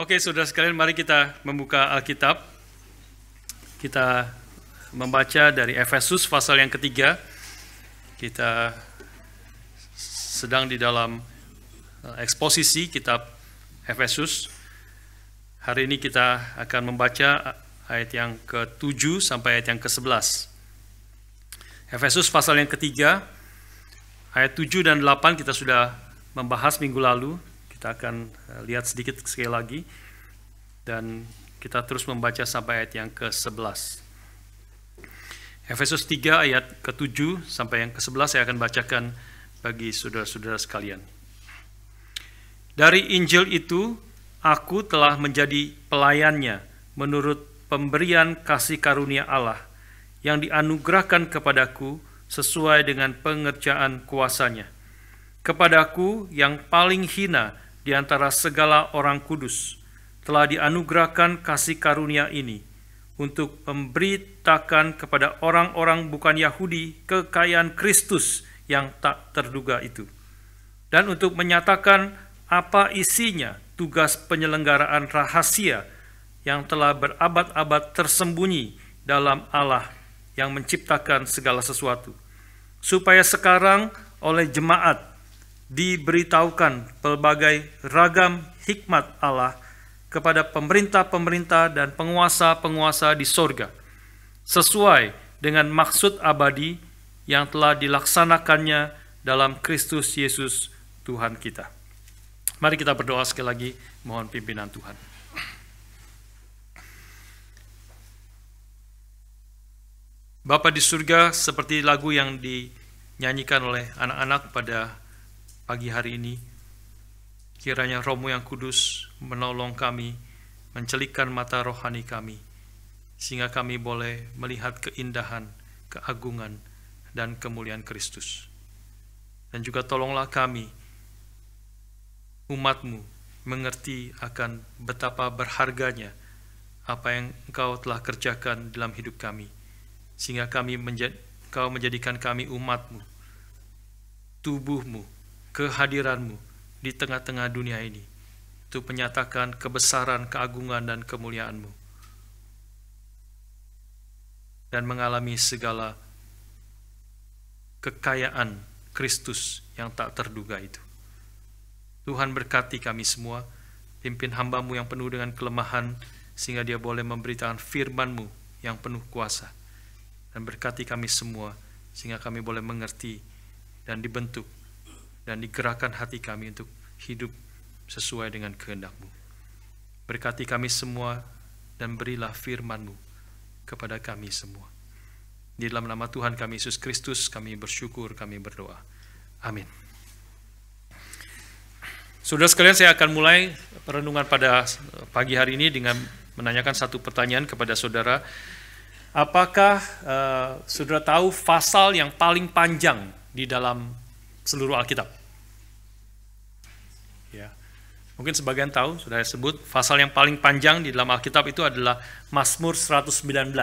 Oke, saudara sekalian, mari kita membuka Alkitab. Kita membaca dari Efesus pasal yang ketiga. Kita sedang di dalam eksposisi kitab Efesus. Hari ini kita akan membaca ayat yang ke-7 sampai ayat yang ke-11. Efesus pasal yang ketiga, ayat 7 dan 8 kita sudah membahas minggu lalu. Kita akan lihat sedikit sekali lagi, dan kita terus membaca sampai ayat yang ke-11. Efesus 3 ayat ke-7 sampai yang ke-11 saya akan bacakan bagi saudara-saudara sekalian. Dari Injil itu, aku telah menjadi pelayannya menurut pemberian kasih karunia Allah yang dianugerahkan kepadaku sesuai dengan pengerjaan kuasa-Nya. Kepadaku yang paling hina di antara segala orang kudus, telah dianugerahkan kasih karunia ini untuk memberitakan kepada orang-orang bukan Yahudi kekayaan Kristus yang tak terduga itu, dan untuk menyatakan apa isinya tugas penyelenggaraan rahasia yang telah berabad-abad tersembunyi dalam Allah yang menciptakan segala sesuatu, supaya sekarang oleh jemaat diberitahukan pelbagai ragam hikmat Allah kepada pemerintah-pemerintah dan penguasa-penguasa di sorga, sesuai dengan maksud abadi yang telah dilaksanakannya dalam Kristus Yesus Tuhan kita. Mari kita berdoa sekali lagi, mohon pimpinan Tuhan. Bapa di surga, seperti lagu yang dinyanyikan oleh anak-anak pada pagi hari ini, kiranya Roh-Mu yang kudus menolong kami, mencelikkan mata rohani kami, sehingga kami boleh melihat keindahan, keagungan, dan kemuliaan Kristus. Dan juga tolonglah kami, umat-Mu, mengerti akan betapa berharganya apa yang Engkau telah kerjakan dalam hidup kami, sehingga Engkau menjadikan kami umat-Mu, tubuh-Mu, kehadiran-Mu di tengah-tengah dunia ini, untuk menyatakan kebesaran, keagungan, dan kemuliaan-Mu, dan mengalami segala kekayaan Kristus yang tak terduga itu. Tuhan berkati kami semua, pimpin hamba-Mu yang penuh dengan kelemahan, sehingga dia boleh memberitakan firman-Mu yang penuh kuasa, dan berkati kami semua, sehingga kami boleh mengerti dan dibentuk, dan digerakkan hati kami untuk hidup sesuai dengan kehendak-Mu. Berkati kami semua, dan berilah firman-Mu kepada kami semua. Di dalam nama Tuhan kami Yesus Kristus, kami bersyukur, kami berdoa. Amin. Saudara sekalian, saya akan mulai perenungan pada pagi hari ini dengan menanyakan satu pertanyaan kepada saudara. Apakah saudara tahu pasal yang paling panjang di dalam seluruh Alkitab? Ya, mungkin sebagian tahu, sudah saya sebut, pasal yang paling panjang di dalam Alkitab itu adalah Mazmur 119.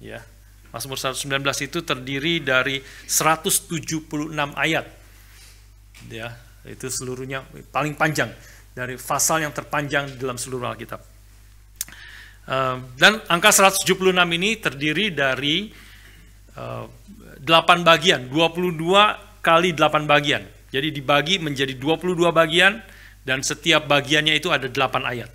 Ya, Mazmur 119 itu terdiri dari 176 ayat. Ya, itu seluruhnya paling panjang, dari pasal yang terpanjang dalam seluruh Alkitab. Dan angka 176 ini terdiri dari 8 bagian, 22 kali 8 bagian. Jadi dibagi menjadi 22 bagian, dan setiap bagiannya itu ada 8 ayat.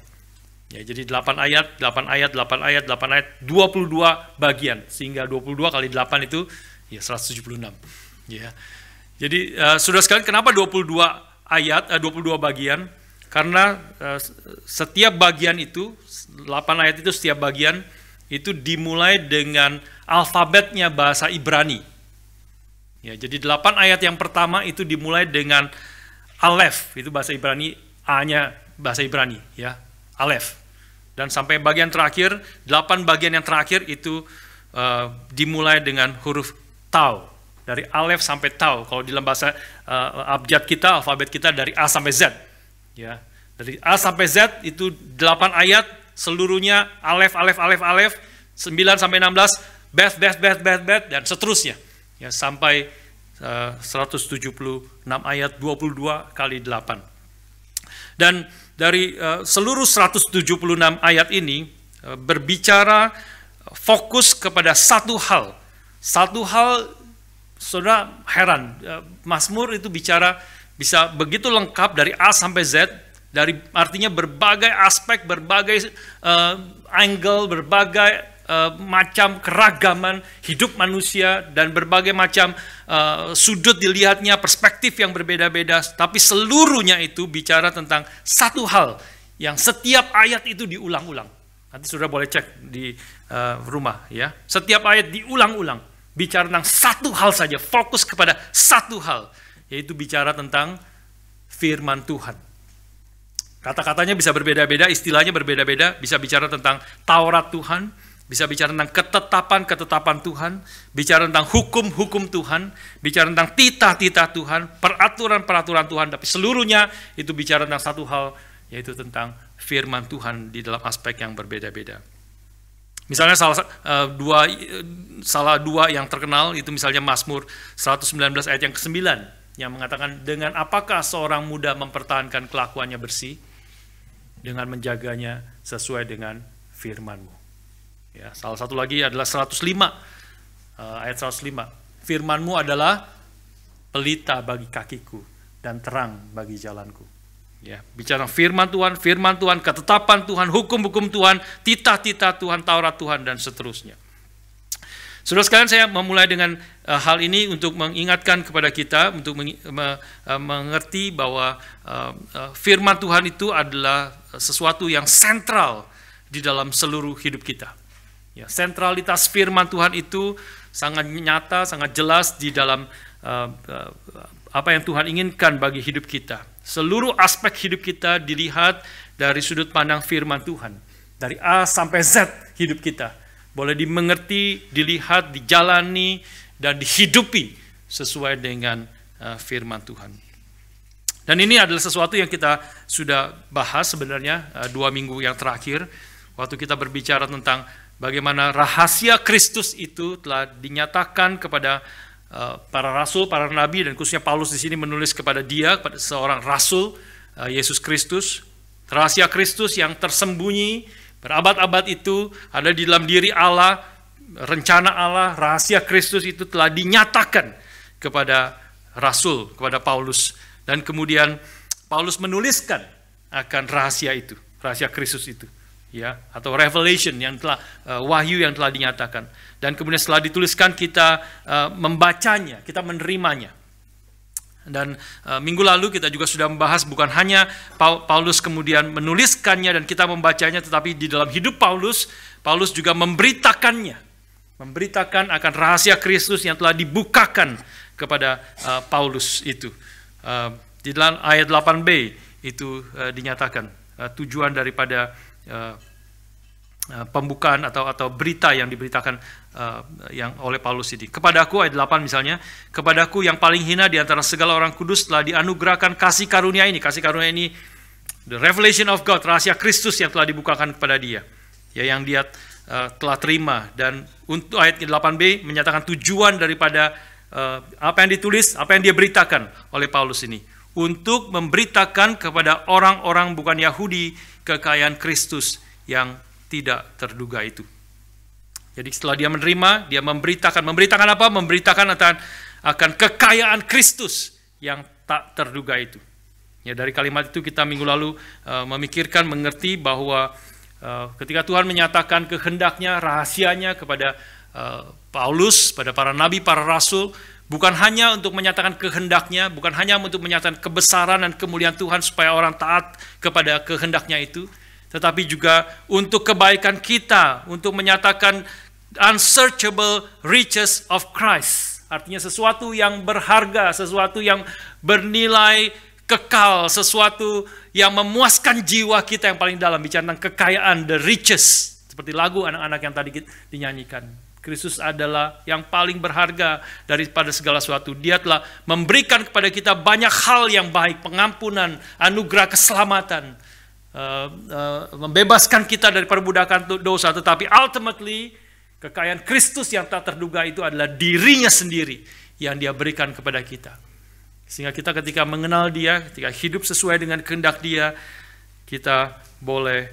Ya, jadi 8 ayat, 8 ayat, 8 ayat, 8 ayat, 22 bagian. Sehingga 22 kali 8 itu ya 176. Ya. Jadi saudara sekalian, kenapa 22 ayat, 22 bagian? Karena setiap bagian itu, 8 ayat itu setiap bagian itu dimulai dengan alfabetnya bahasa Ibrani. Ya, jadi 8 ayat yang pertama itu dimulai dengan Alef, itu bahasa Ibrani, A-nya bahasa Ibrani, ya, Alef. Dan sampai bagian terakhir, 8 bagian yang terakhir itu dimulai dengan huruf Tau, dari Alef sampai Tau. Kalau dalam bahasa abjad kita, alfabet kita dari A sampai Z. Ya, dari A sampai Z itu 8 ayat, seluruhnya Alef, Alef, Alef, Alef, 9 sampai 16, Beth, Beth, Beth, Beth, Beth, dan seterusnya. Ya, sampai 176 ayat, 22 kali 8. Dan dari seluruh 176 ayat ini berbicara fokus kepada satu hal. Satu hal, saudara heran, Mazmur itu bicara bisa begitu lengkap dari A sampai Z, dari artinya berbagai aspek, berbagai angle, berbagai macam keragaman hidup manusia dan berbagai macam sudut dilihatnya, perspektif yang berbeda-beda, tapi seluruhnya itu bicara tentang satu hal yang setiap ayat itu diulang-ulang. Nanti saudara boleh cek di rumah ya. Setiap ayat diulang-ulang, bicara tentang satu hal saja, fokus kepada satu hal, yaitu bicara tentang firman Tuhan. Kata-katanya bisa berbeda-beda, istilahnya berbeda-beda, bisa bicara tentang Taurat Tuhan, bisa bicara tentang ketetapan-ketetapan Tuhan, bicara tentang hukum-hukum Tuhan, bicara tentang titah-titah Tuhan, peraturan-peraturan Tuhan, tapi seluruhnya itu bicara tentang satu hal, yaitu tentang firman Tuhan di dalam aspek yang berbeda-beda. Misalnya salah dua yang terkenal itu misalnya Mazmur 119 ayat yang ke-9 yang mengatakan, dengan apakah seorang muda mempertahankan kelakuannya bersih? Dengan menjaganya sesuai dengan firman-Mu. Ya, salah satu lagi adalah 105 ayat 105. Firman-Mu adalah pelita bagi kakiku dan terang bagi jalanku. Ya, bicara firman Tuhan, ketetapan Tuhan, hukum-hukum Tuhan, titah-titah Tuhan, Taurat Tuhan, dan seterusnya. Saudara sekalian, saya memulai dengan hal ini untuk mengingatkan kepada kita, untuk mengerti bahwa firman Tuhan itu adalah sesuatu yang sentral di dalam seluruh hidup kita. Ya, sentralitas firman Tuhan itu sangat nyata, sangat jelas di dalam apa yang Tuhan inginkan bagi hidup kita. Seluruh aspek hidup kita dilihat dari sudut pandang firman Tuhan. Dari A sampai Z hidup kita boleh dimengerti, dilihat, dijalani, dan dihidupi sesuai dengan firman Tuhan. Dan ini adalah sesuatu yang kita sudah bahas sebenarnya 2 minggu yang terakhir, waktu kita berbicara tentang bagaimana rahasia Kristus itu telah dinyatakan kepada para rasul, para nabi, dan khususnya Paulus di sini menulis kepada kepada seorang rasul, Yesus Kristus. Rahasia Kristus yang tersembunyi berabad-abad itu ada di dalam diri Allah, rencana Allah, rahasia Kristus itu telah dinyatakan kepada rasul, kepada Paulus. Dan kemudian Paulus menuliskan akan rahasia itu, rahasia Kristus itu. Ya, atau revelation yang telah wahyu yang telah dinyatakan, dan kemudian setelah dituliskan kita membacanya, kita menerimanya. Dan minggu lalu kita juga sudah membahas bukan hanya Paulus kemudian menuliskannya dan kita membacanya, tetapi di dalam hidup Paulus juga memberitakan akan rahasia Kristus yang telah dibukakan kepada Paulus itu. Di dalam ayat 8b itu dinyatakan tujuan daripada pembukaan atau berita yang diberitakan yang oleh Paulus ini. Kepadaku, ayat 8 misalnya, kepadaku yang paling hina di antara segala orang kudus telah dianugerahkan kasih karunia ini. Kasih karunia ini, the revelation of God, rahasia Kristus yang telah dibukakan kepada dia, ya, yang dia telah terima. Dan untuk ayat 8b menyatakan tujuan daripada apa yang ditulis, apa yang dia beritakan oleh Paulus ini, untuk memberitakan kepada orang-orang bukan Yahudi kekayaan Kristus yang tidak terduga itu. Jadi setelah dia menerima, dia memberitakan apa? Memberitakan akan kekayaan Kristus yang tak terduga itu. Ya, dari kalimat itu kita minggu lalu memikirkan, mengerti bahwa ketika Tuhan menyatakan kehendaknya, rahasianya kepada Paulus, pada para nabi, para rasul, bukan hanya untuk menyatakan kehendaknya, bukan hanya untuk menyatakan kebesaran dan kemuliaan Tuhan supaya orang taat kepada kehendaknya itu, tetapi juga untuk kebaikan kita, untuk menyatakan unsearchable riches of Christ. Artinya sesuatu yang berharga, sesuatu yang bernilai kekal, sesuatu yang memuaskan jiwa kita yang paling dalam. Bicara tentang kekayaan, the riches, seperti lagu anak-anak yang tadi dinyanyikan. Kristus adalah yang paling berharga daripada segala sesuatu. Dia telah memberikan kepada kita banyak hal yang baik, pengampunan, anugerah keselamatan, membebaskan kita dari perbudakan dosa. Tetapi ultimately, kekayaan Kristus yang tak terduga itu adalah dirinya sendiri yang dia berikan kepada kita. Sehingga kita ketika mengenal dia, ketika hidup sesuai dengan kehendak dia, kita boleh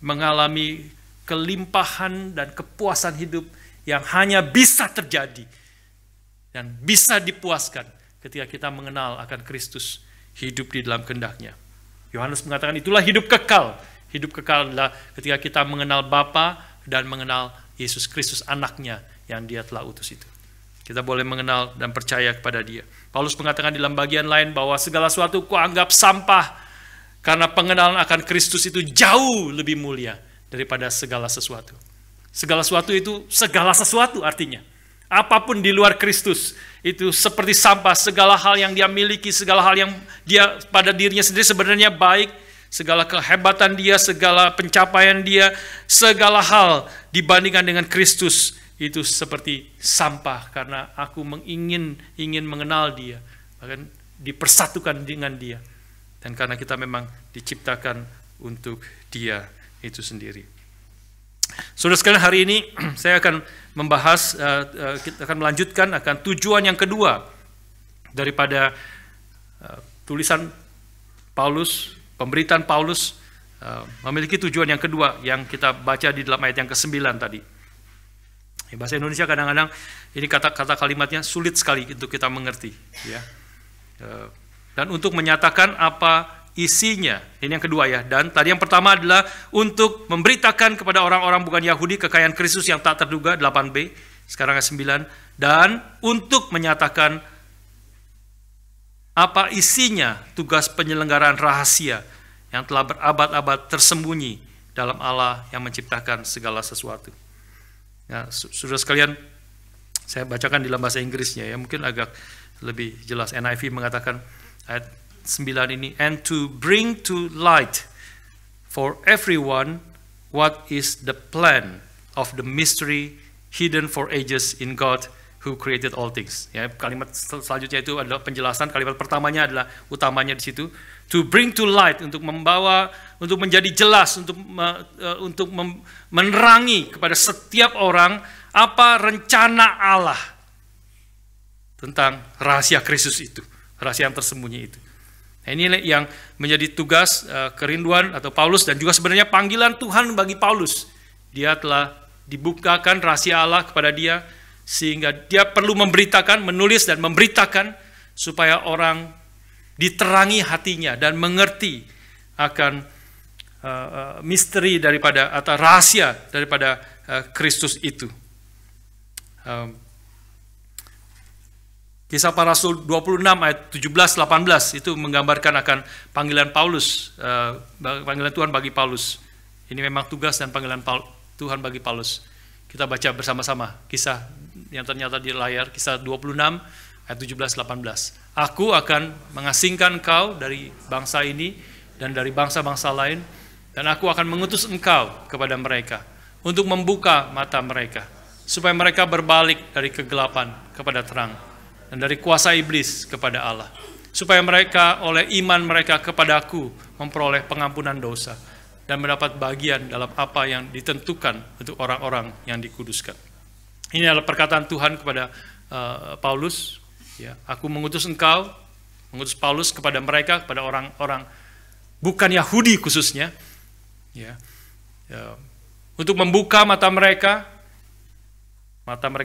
mengalami kelimpahan dan kepuasan hidup yang hanya bisa terjadi dan bisa dipuaskan ketika kita mengenal akan Kristus, hidup di dalam kehendak-Nya. Yohanes mengatakan itulah hidup kekal. Hidup kekal adalah ketika kita mengenal Bapa dan mengenal Yesus Kristus anaknya yang Dia telah utus itu. Kita boleh mengenal dan percaya kepada Dia. Paulus mengatakan di dalam bagian lain bahwa segala sesuatu kuanggap sampah karena pengenalan akan Kristus itu jauh lebih mulia daripada segala sesuatu. Segala sesuatu itu segala sesuatu artinya. Apapun di luar Kristus itu seperti sampah. Segala hal yang dia miliki, segala hal yang dia pada dirinya sendiri sebenarnya baik, segala kehebatan dia, segala pencapaian dia, segala hal dibandingkan dengan Kristus itu seperti sampah karena aku ingin mengenal Dia, bahkan dipersatukan dengan Dia, dan karena kita memang diciptakan untuk Dia itu sendiri. Saudara sekalian, hari ini saya akan membahas, kita akan melanjutkan akan tujuan yang kedua daripada tulisan Paulus, pemberitaan Paulus memiliki tujuan yang kedua yang kita baca di dalam ayat yang ke-9 tadi. Bahasa Indonesia kadang-kadang ini kata-kata kalimatnya sulit sekali untuk kita mengerti, ya. Dan untuk menyatakan apa isinya, ini yang kedua ya. Dan tadi yang pertama adalah untuk memberitakan kepada orang-orang bukan Yahudi kekayaan Kristus yang tak terduga, 8b, sekarang ayat 9, dan untuk menyatakan apa isinya tugas penyelenggaraan rahasia yang telah berabad-abad tersembunyi dalam Allah yang menciptakan segala sesuatu. Nah, saudara sekalian, saya bacakan di dalam bahasa Inggrisnya ya, mungkin agak lebih jelas. NIV mengatakan ayat 9 ini, and to bring to light for everyone what is the plan of the mystery hidden for ages in God who created all things. Ya, kalimat selanjutnya itu adalah penjelasan. Kalimat pertamanya adalah utamanya di situ. To bring to light, untuk membawa, untuk menjadi jelas, untuk menerangi kepada setiap orang apa rencana Allah tentang rahasia Kristus itu, rahasia yang tersembunyi itu. Nah, ini yang menjadi tugas, kerinduan atau Paulus, dan juga sebenarnya panggilan Tuhan bagi Paulus. Dia telah dibukakan rahasia Allah kepada dia, sehingga dia perlu memberitakan, menulis dan memberitakan supaya orang diterangi hatinya dan mengerti akan misteri daripada atau rahasia daripada Kristus itu. Kisah Para Rasul 26 ayat 17-18 itu menggambarkan akan panggilan Paulus, panggilan Tuhan bagi Paulus. Ini memang tugas dan panggilan Tuhan bagi Paulus. Kita baca bersama-sama kisah yang ternyata di layar, kisah 26 ayat 17-18. Aku akan mengasingkan engkau dari bangsa ini dan dari bangsa-bangsa lain, dan aku akan mengutus engkau kepada mereka untuk membuka mata mereka, supaya mereka berbalik dari kegelapan kepada terang, dan dari kuasa iblis kepada Allah, supaya mereka oleh iman mereka kepadaku memperoleh pengampunan dosa dan mendapat bagian dalam apa yang ditentukan untuk orang-orang yang dikuduskan. Ini adalah perkataan Tuhan kepada Paulus. Ya, aku mengutus engkau, mengutus Paulus kepada mereka, kepada orang-orang bukan Yahudi khususnya, ya, untuk membuka mata mereka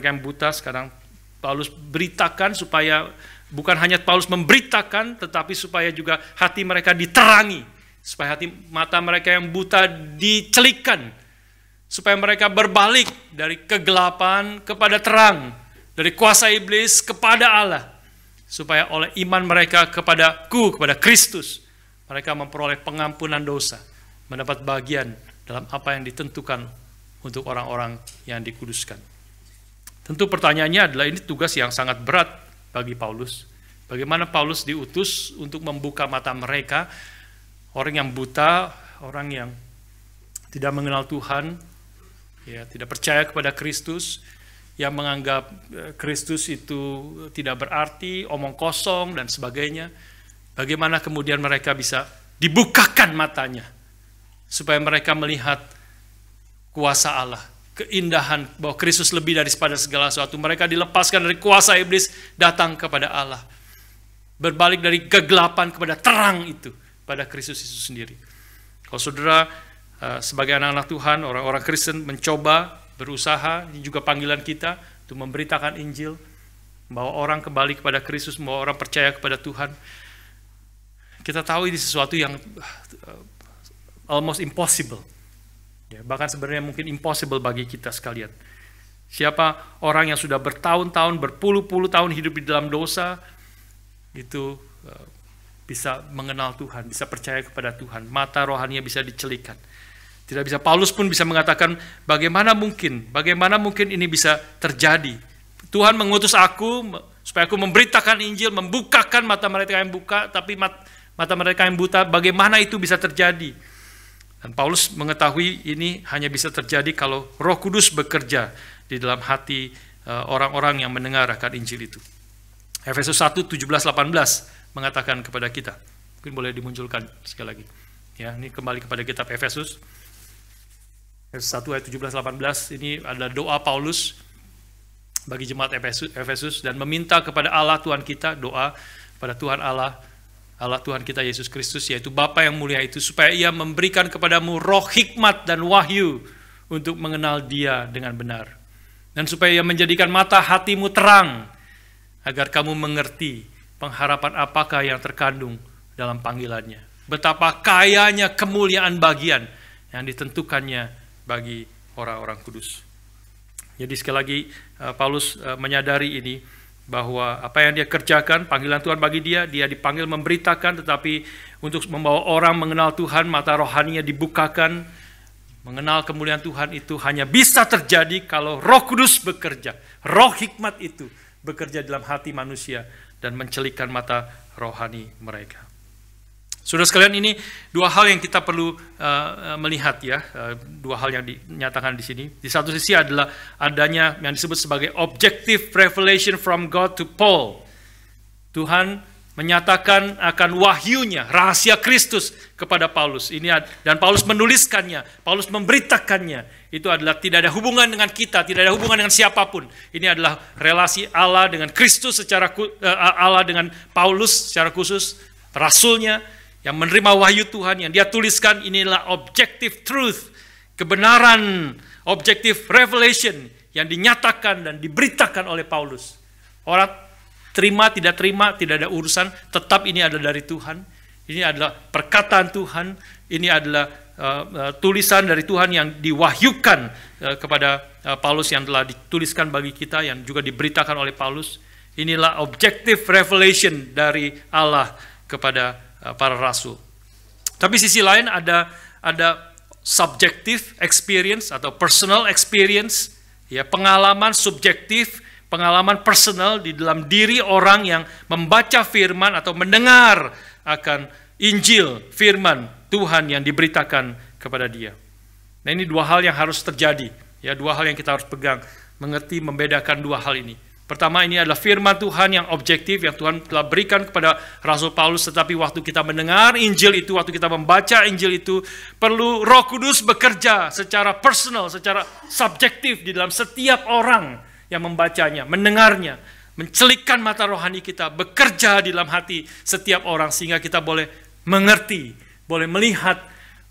yang buta. Sekarang Paulus beritakan supaya bukan hanya Paulus memberitakan, tetapi supaya juga hati mereka diterangi, supaya mata mereka yang buta dicelikkan, supaya mereka berbalik dari kegelapan kepada terang, dari kuasa iblis kepada Allah, supaya oleh iman mereka kepadaku, kepada Kristus, mereka memperoleh pengampunan dosa, mendapat bagian dalam apa yang ditentukan untuk orang-orang yang dikuduskan. Tentu pertanyaannya adalah, ini tugas yang sangat berat bagi Paulus. Bagaimana Paulus diutus untuk membuka mata mereka, orang yang buta, orang yang tidak mengenal Tuhan, ya, tidak percaya kepada Kristus, yang menganggap Kristus itu tidak berarti, omong kosong dan sebagainya. Bagaimana kemudian mereka bisa dibukakan matanya supaya mereka melihat kuasa Allah, keindahan bahwa Kristus lebih daripada segala sesuatu. Mereka dilepaskan dari kuasa iblis, datang kepada Allah, berbalik dari kegelapan kepada terang itu, pada Kristus itu sendiri. Kalau saudara sebagai anak-anak Tuhan, orang-orang Kristen mencoba, berusaha, ini juga panggilan kita untuk memberitakan Injil, membawa orang kembali kepada Kristus, membawa orang percaya kepada Tuhan. Kita tahu ini sesuatu yang almost impossible. Ya, bahkan sebenarnya mungkin impossible bagi kita sekalian. Siapa orang yang sudah bertahun-tahun, berpuluh-puluh tahun hidup di dalam dosa, itu bisa mengenal Tuhan, bisa percaya kepada Tuhan. Mata rohaninya bisa dicelikan. Tidak bisa, Paulus pun bisa mengatakan, bagaimana mungkin ini bisa terjadi. Tuhan mengutus aku, supaya aku memberitakan Injil, membukakan mata mereka yang buka, tapi mata mereka yang buta, bagaimana itu bisa terjadi? Dan Paulus mengetahui ini hanya bisa terjadi kalau Roh Kudus bekerja di dalam hati orang-orang yang mendengar akan Injil itu. Efesus 1, 17-18 mengatakan kepada kita. Mungkin boleh dimunculkan sekali lagi. Ya, ini kembali kepada kitab Efesus. Efesus 1 ayat 17-18 ini adalah doa Paulus bagi jemaat Efesus dan meminta kepada Allah Tuhan kita, doa pada Tuhan Allah Tuhan kita Yesus Kristus, yaitu Bapa yang mulia itu, supaya Ia memberikan kepadamu roh hikmat dan wahyu untuk mengenal Dia dengan benar. Dan supaya Ia menjadikan mata hatimu terang, agar kamu mengerti pengharapan apakah yang terkandung dalam panggilannya. Betapa kayanya kemuliaan bagian yang ditentukannya bagi orang-orang kudus. Jadi sekali lagi Paulus menyadari ini, bahwa apa yang dia kerjakan, panggilan Tuhan bagi dia dipanggil memberitakan, tetapi untuk membawa orang mengenal Tuhan, mata rohaninya dibukakan, mengenal kemuliaan Tuhan itu hanya bisa terjadi kalau Roh Kudus bekerja. Roh hikmat itu bekerja dalam hati manusia dan mencelikan mata rohani mereka. Saudara sekalian, ini dua hal yang kita perlu melihat ya, dua hal yang dinyatakan di sini. Di satu sisi adalah adanya yang disebut sebagai objective revelation from God to Paul. Tuhan menyatakan akan wahyunya, rahasia Kristus kepada Paulus. Dan Paulus menuliskannya, Paulus memberitakannya. Itu adalah tidak ada hubungan dengan kita, tidak ada hubungan dengan siapapun. Ini adalah relasi Allah dengan Kristus Allah dengan Paulus secara khusus, rasulnya yang menerima wahyu Tuhan, yang dia tuliskan. Inilah objective truth, kebenaran, objective revelation yang dinyatakan dan diberitakan oleh Paulus. Orang terima, tidak ada urusan, tetap ini adalah dari Tuhan. Ini adalah perkataan Tuhan, ini adalah tulisan dari Tuhan yang diwahyukan kepada Paulus, yang telah dituliskan bagi kita, yang juga diberitakan oleh Paulus. Inilah objective revelation dari Allah kepada para rasul. Tapi sisi lain ada subjective experience atau personal experience, ya, pengalaman subjektif, pengalaman personal di dalam diri orang yang membaca firman atau mendengar akan Injil, firman Tuhan yang diberitakan kepada dia. Nah, ini dua hal yang harus terjadi, ya, dua hal yang kita harus pegang, mengerti, membedakan dua hal ini. Pertama, ini adalah firman Tuhan yang objektif, yang Tuhan telah berikan kepada Rasul Paulus. Tetapi waktu kita mendengar Injil itu, waktu kita membaca Injil itu, perlu Roh Kudus bekerja secara personal, secara subjektif di dalam setiap orang yang membacanya, mendengarnya, mencelikkan mata rohani kita, bekerja di dalam hati setiap orang, sehingga kita boleh mengerti, boleh melihat,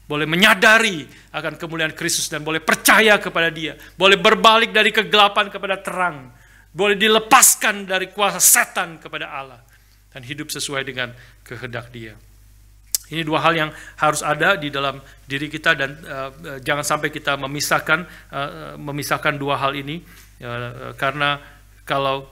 boleh menyadari akan kemuliaan Kristus, dan boleh percaya kepada Dia, boleh berbalik dari kegelapan kepada terang, boleh dilepaskan dari kuasa setan kepada Allah, dan hidup sesuai dengan kehendak Dia. Ini dua hal yang harus ada di dalam diri kita, dan jangan sampai kita memisahkan dua hal ini, karena kalau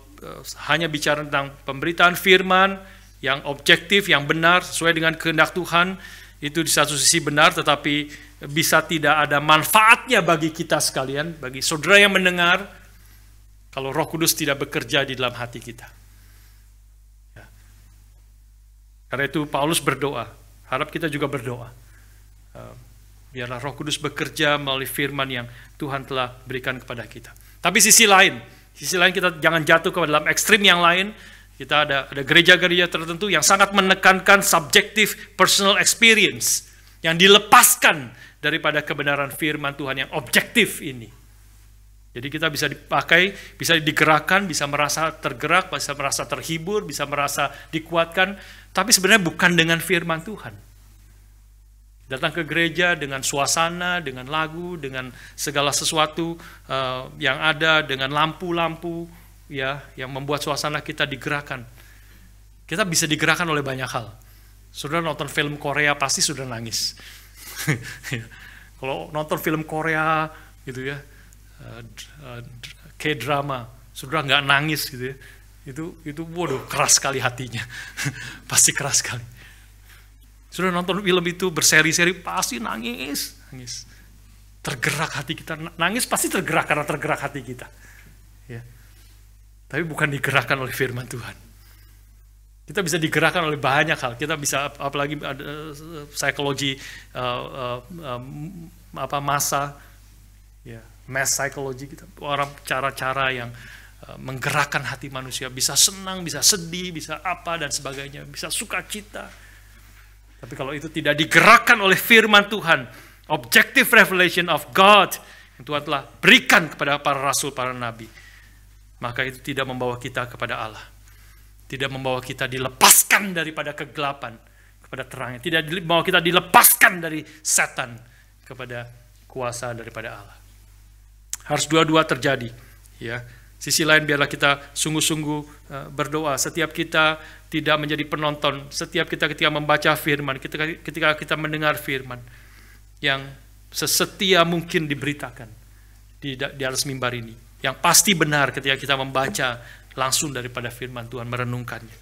hanya bicara tentang pemberitaan firman yang objektif, yang benar, sesuai dengan kehendak Tuhan, itu di satu sisi benar, tetapi bisa tidak ada manfaatnya bagi kita sekalian, bagi saudara yang mendengar, kalau Roh Kudus tidak bekerja di dalam hati kita. Ya. Karena itu Paulus berdoa, harap kita juga berdoa. Biarlah Roh Kudus bekerja melalui firman yang Tuhan telah berikan kepada kita. Tapi sisi lain kita jangan jatuh ke dalam ekstrim yang lain. Kita ada gereja-gereja tertentu yang sangat menekankan subjective personal experience, yang dilepaskan daripada kebenaran firman Tuhan yang objektif ini. Jadi kita bisa dipakai, bisa digerakkan, bisa merasa tergerak, bisa merasa terhibur, bisa merasa dikuatkan, tapi sebenarnya bukan dengan firman Tuhan. Datang ke gereja dengan suasana, dengan lagu, dengan segala sesuatu yang ada, dengan lampu-lampu ya, yang membuat suasana kita digerakkan. Kita bisa digerakkan oleh banyak hal. Saudara nonton film Korea pasti sudah nangis. Kalau nonton film Korea gitu ya, K-drama, saudara nggak nangis gitu ya. Itu waduh, keras sekali hatinya. Pasti keras sekali. Sudah nonton film itu berseri-seri pasti nangis. Tergerak hati kita. Nangis pasti tergerak karena tergerak hati kita. Ya. Tapi bukan digerakkan oleh firman Tuhan. Kita bisa digerakkan oleh banyak hal. Kita bisa, apalagi ada psikologi massa, ya, mass psychology kita. Orang cara-cara yang menggerakkan hati manusia, bisa senang, bisa sedih, bisa apa dan sebagainya, bisa sukacita. Tapi kalau itu tidak digerakkan oleh firman Tuhan, objective revelation of God yang Tuhan telah berikan kepada para rasul, para nabi, maka itu tidak membawa kita kepada Allah. Tidak membawa kita dilepaskan daripada kegelapan kepada terangnya. Tidak membawa kita dilepaskan dari setan kepada kuasa daripada Allah. Harus dua-dua terjadi, ya. Sisi lain biarlah kita sungguh-sungguh berdoa. Setiap kita tidak menjadi penonton. Setiap kita ketika membaca firman, ketika kita mendengar firman, yang sesetia mungkin diberitakan di atas mimbar ini. Yang pasti benar ketika kita membaca langsung daripada firman Tuhan, merenungkannya.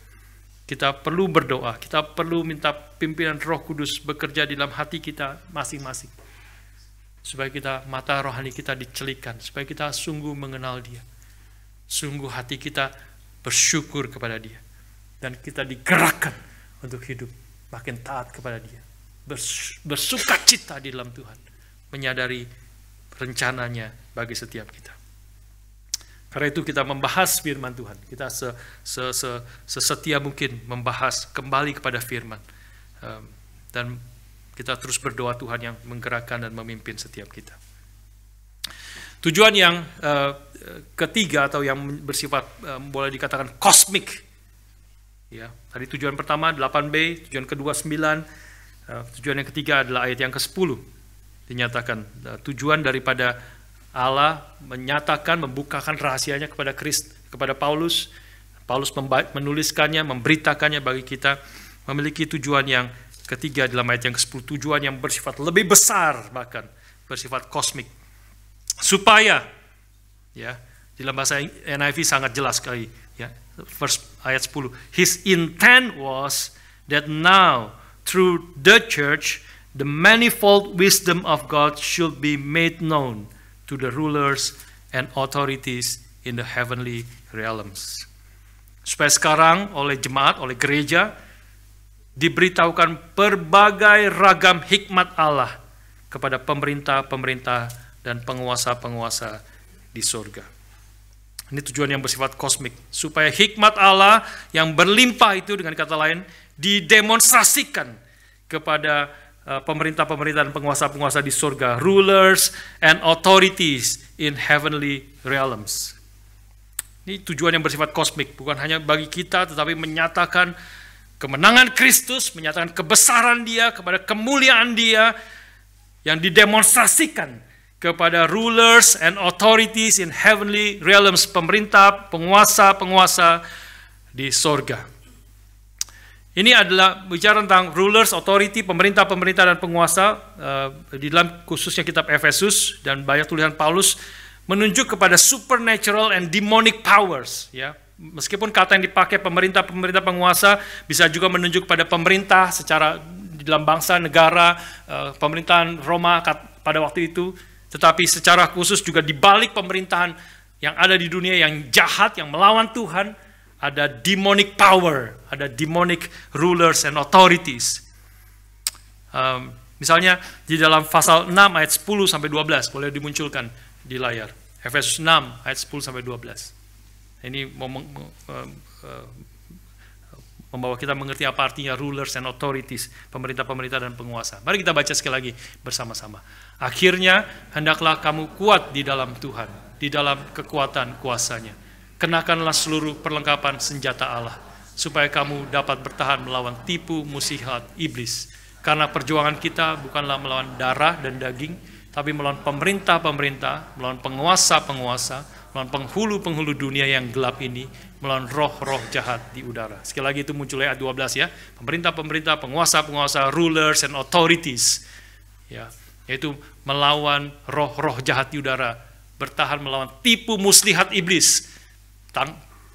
Kita perlu berdoa. Kita perlu minta pimpinan Roh Kudus bekerja di dalam hati kita masing-masing. Supaya mata rohani kita dicelikan. Supaya kita sungguh mengenal Dia. Sungguh hati kita bersyukur kepada Dia. Dan kita digerakkan untuk hidup makin taat kepada Dia. Bersukacita di dalam Tuhan. Menyadari rencananya bagi setiap kita. Karena itu kita membahas firman Tuhan. Kita sesetia mungkin membahas kembali kepada firman. Dan kita terus berdoa Tuhan yang menggerakkan dan memimpin setiap kita. Tujuan yang ketiga atau yang bersifat boleh dikatakan kosmik. Ya, tadi tujuan pertama 8b, tujuan kedua 9, tujuan yang ketiga adalah ayat yang ke-10. Dinyatakan tujuan daripada Allah menyatakan, membukakan rahasianya kepada Paulus. Paulus menuliskannya, memberitakannya bagi kita, memiliki tujuan yang ketiga dalam ayat yang ke-10, tujuan yang bersifat lebih besar, bahkan bersifat kosmik. Supaya, ya, dalam bahasa NIV sangat jelas sekali, ya, ayat 10. His intent was that now through the church the manifold wisdom of God should be made known to the rulers and authorities in the heavenly realms. Supaya sekarang oleh jemaat, oleh gereja, diberitahukan berbagai ragam hikmat Allah kepada pemerintah-pemerintah dan penguasa-penguasa di surga. Ini tujuan yang bersifat kosmik. Supaya hikmat Allah yang berlimpah itu, dengan kata lain, didemonstrasikan kepada pemerintah-pemerintah dan penguasa-penguasa di surga. Rulers and authorities in heavenly realms. Ini tujuan yang bersifat kosmik. Bukan hanya bagi kita, tetapi menyatakan kemenangan Kristus, menyatakan kebesaran Dia, kepada kemuliaan Dia, yang didemonstrasikan kepada rulers and authorities in heavenly realms, pemerintah, penguasa-penguasa di sorga. Ini adalah bicara tentang rulers, authority, pemerintah-pemerintah dan penguasa di dalam khususnya kitab Efesus dan banyak tulisan Paulus menunjuk kepada supernatural and demonic powers. Ya, meskipun kata yang dipakai pemerintah-pemerintah penguasa bisa juga menunjuk pada pemerintah secara di dalam bangsa, negara, pemerintahan Roma pada waktu itu. Tetapi secara khusus juga di balik pemerintahan yang ada di dunia yang jahat, yang melawan Tuhan, ada demonic power, ada demonic rulers and authorities. Misalnya di dalam pasal 6 ayat 10 sampai 12 boleh dimunculkan di layar. Efesus 6 ayat 10 sampai 12. Ini membawa kita mengerti apa artinya rulers and authorities, pemerintah-pemerintah dan penguasa. Mari kita baca sekali lagi bersama-sama. Akhirnya, hendaklah kamu kuat di dalam Tuhan, di dalam kekuatan kuasa-Nya. Kenakanlah seluruh perlengkapan senjata Allah, supaya kamu dapat bertahan melawan tipu muslihat iblis. Karena perjuangan kita bukanlah melawan darah dan daging, tapi melawan pemerintah-pemerintah, melawan penguasa-penguasa, melawan penghulu-penghulu dunia yang gelap ini, melawan roh-roh jahat di udara. Sekali lagi itu muncul ayat 12 ya. Pemerintah-pemerintah, penguasa-penguasa, rulers and authorities. Ya, yaitu melawan roh-roh jahat di udara, bertahan melawan tipu muslihat iblis.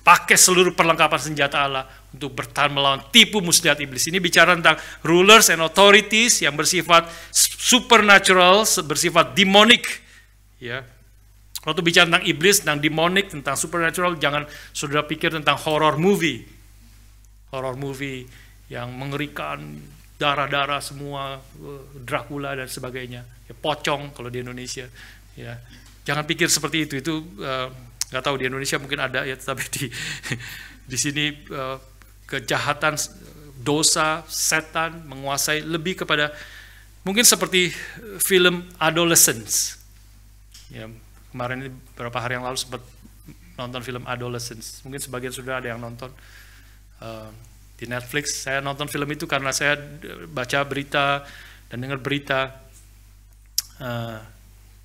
Pakai seluruh perlengkapan senjata Allah untuk bertahan melawan tipu muslihat iblis. Ini bicara tentang rulers and authorities yang bersifat supernatural, bersifat demonic. Ya. Waktu bicara tentang iblis, tentang demonic, tentang supernatural, jangan saudara pikir tentang horror movie. Horror movie yang mengerikan, darah-darah semua, Dracula dan sebagainya. Ya, pocong kalau di Indonesia. Ya. Jangan pikir seperti itu nggak tahu di Indonesia mungkin ada ya, tapi di sini kejahatan, dosa, setan menguasai lebih kepada mungkin seperti film Adolescence. Ya, kemarin ini beberapa hari yang lalu sempat nonton film Adolescence. Mungkin sebagian sudah ada yang nonton di Netflix. Saya nonton film itu karena saya baca berita dan dengar berita.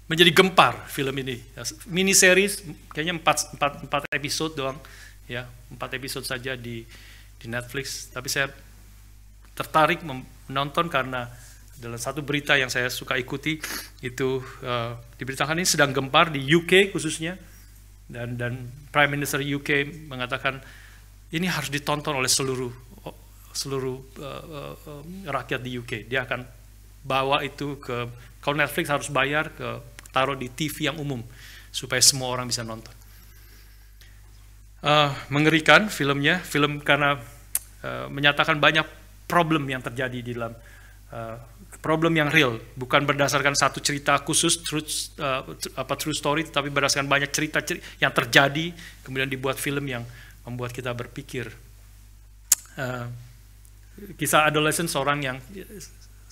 Menjadi gempar film ini, mini series kayaknya 4 episode doang, ya 4 episode saja di Netflix. Tapi saya tertarik menonton karena dalam satu berita yang saya suka ikuti itu diberitakan ini sedang gempar di UK khususnya, dan Prime Minister UK mengatakan ini harus ditonton oleh seluruh rakyat di UK. Dia akan bawa itu ke, kalau Netflix harus bayar, taruh di TV yang umum supaya semua orang bisa nonton. Mengerikan filmnya, film karena menyatakan banyak problem yang terjadi di dalam problem yang real, bukan berdasarkan satu cerita khusus true story, tapi berdasarkan banyak cerita yang terjadi kemudian dibuat film yang membuat kita berpikir. Kisah adolescent seorang yang,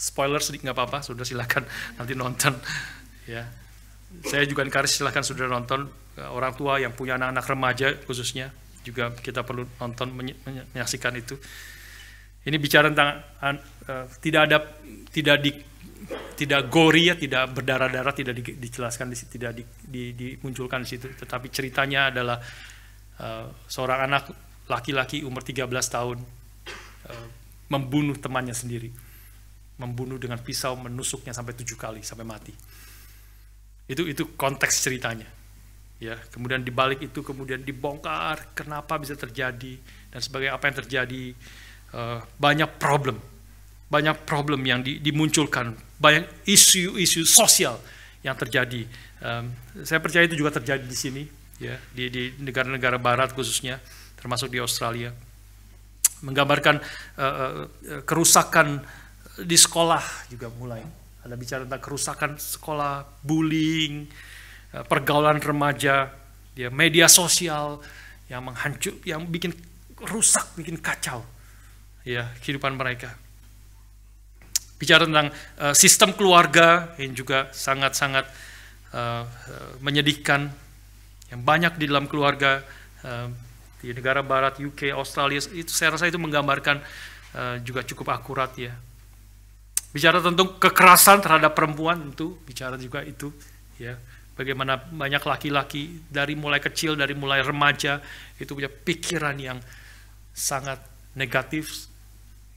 spoiler sedikit nggak apa-apa, sudah silakan nanti nonton ya. Saya juga encourage silahkan saudara nonton. Orang tua yang punya anak-anak remaja khususnya juga kita perlu nonton, menyaksikan itu. Ini bicara tentang tidak gory ya, tidak berdarah-darah, tidak dijelaskan, tidak dimunculkan di situ. Tetapi ceritanya adalah seorang anak laki-laki umur 13 tahun membunuh temannya sendiri, membunuh dengan pisau, menusuknya sampai 7 kali sampai mati. Itu konteks ceritanya, ya. Kemudian dibalik itu kemudian dibongkar kenapa bisa terjadi dan sebagai apa yang terjadi. Banyak problem yang dimunculkan, banyak isu sosial yang terjadi. Saya percaya itu juga terjadi di sini, ya, di negara-negara Barat khususnya, termasuk di Australia. Menggambarkan kerusakan di sekolah juga mulai. Ada bicara tentang kerusakan sekolah, bullying, pergaulan remaja, ya, media sosial yang yang bikin rusak, bikin kacau, ya, kehidupan mereka. Bicara tentang sistem keluarga yang juga sangat-sangat menyedihkan, yang banyak di dalam keluarga di negara Barat, UK, Australia, itu saya rasa itu menggambarkan juga cukup akurat, ya. Bicara tentang kekerasan terhadap perempuan, tentu bicara juga itu, ya, bagaimana banyak laki-laki dari mulai kecil, dari mulai remaja itu punya pikiran yang sangat negatif,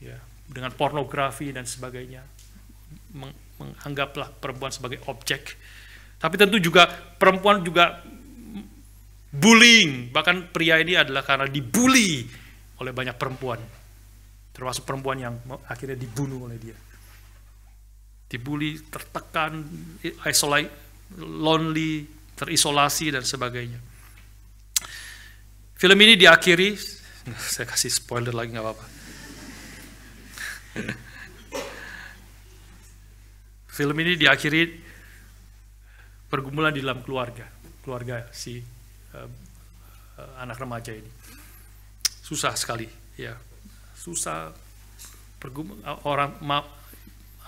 ya, dengan pornografi dan sebagainya, menganggaplah perempuan sebagai objek. Tapi tentu juga perempuan juga bullying, bahkan pria ini adalah karena dibully oleh banyak perempuan, termasuk perempuan yang akhirnya dibunuh oleh dia. Dibully, tertekan, lonely, terisolasi dan sebagainya. Film ini diakhiri, saya kasih spoiler lagi nggak apa-apa. Film ini diakhiri pergumulan di dalam keluarga si anak remaja ini. Susah sekali, ya, susah. Orang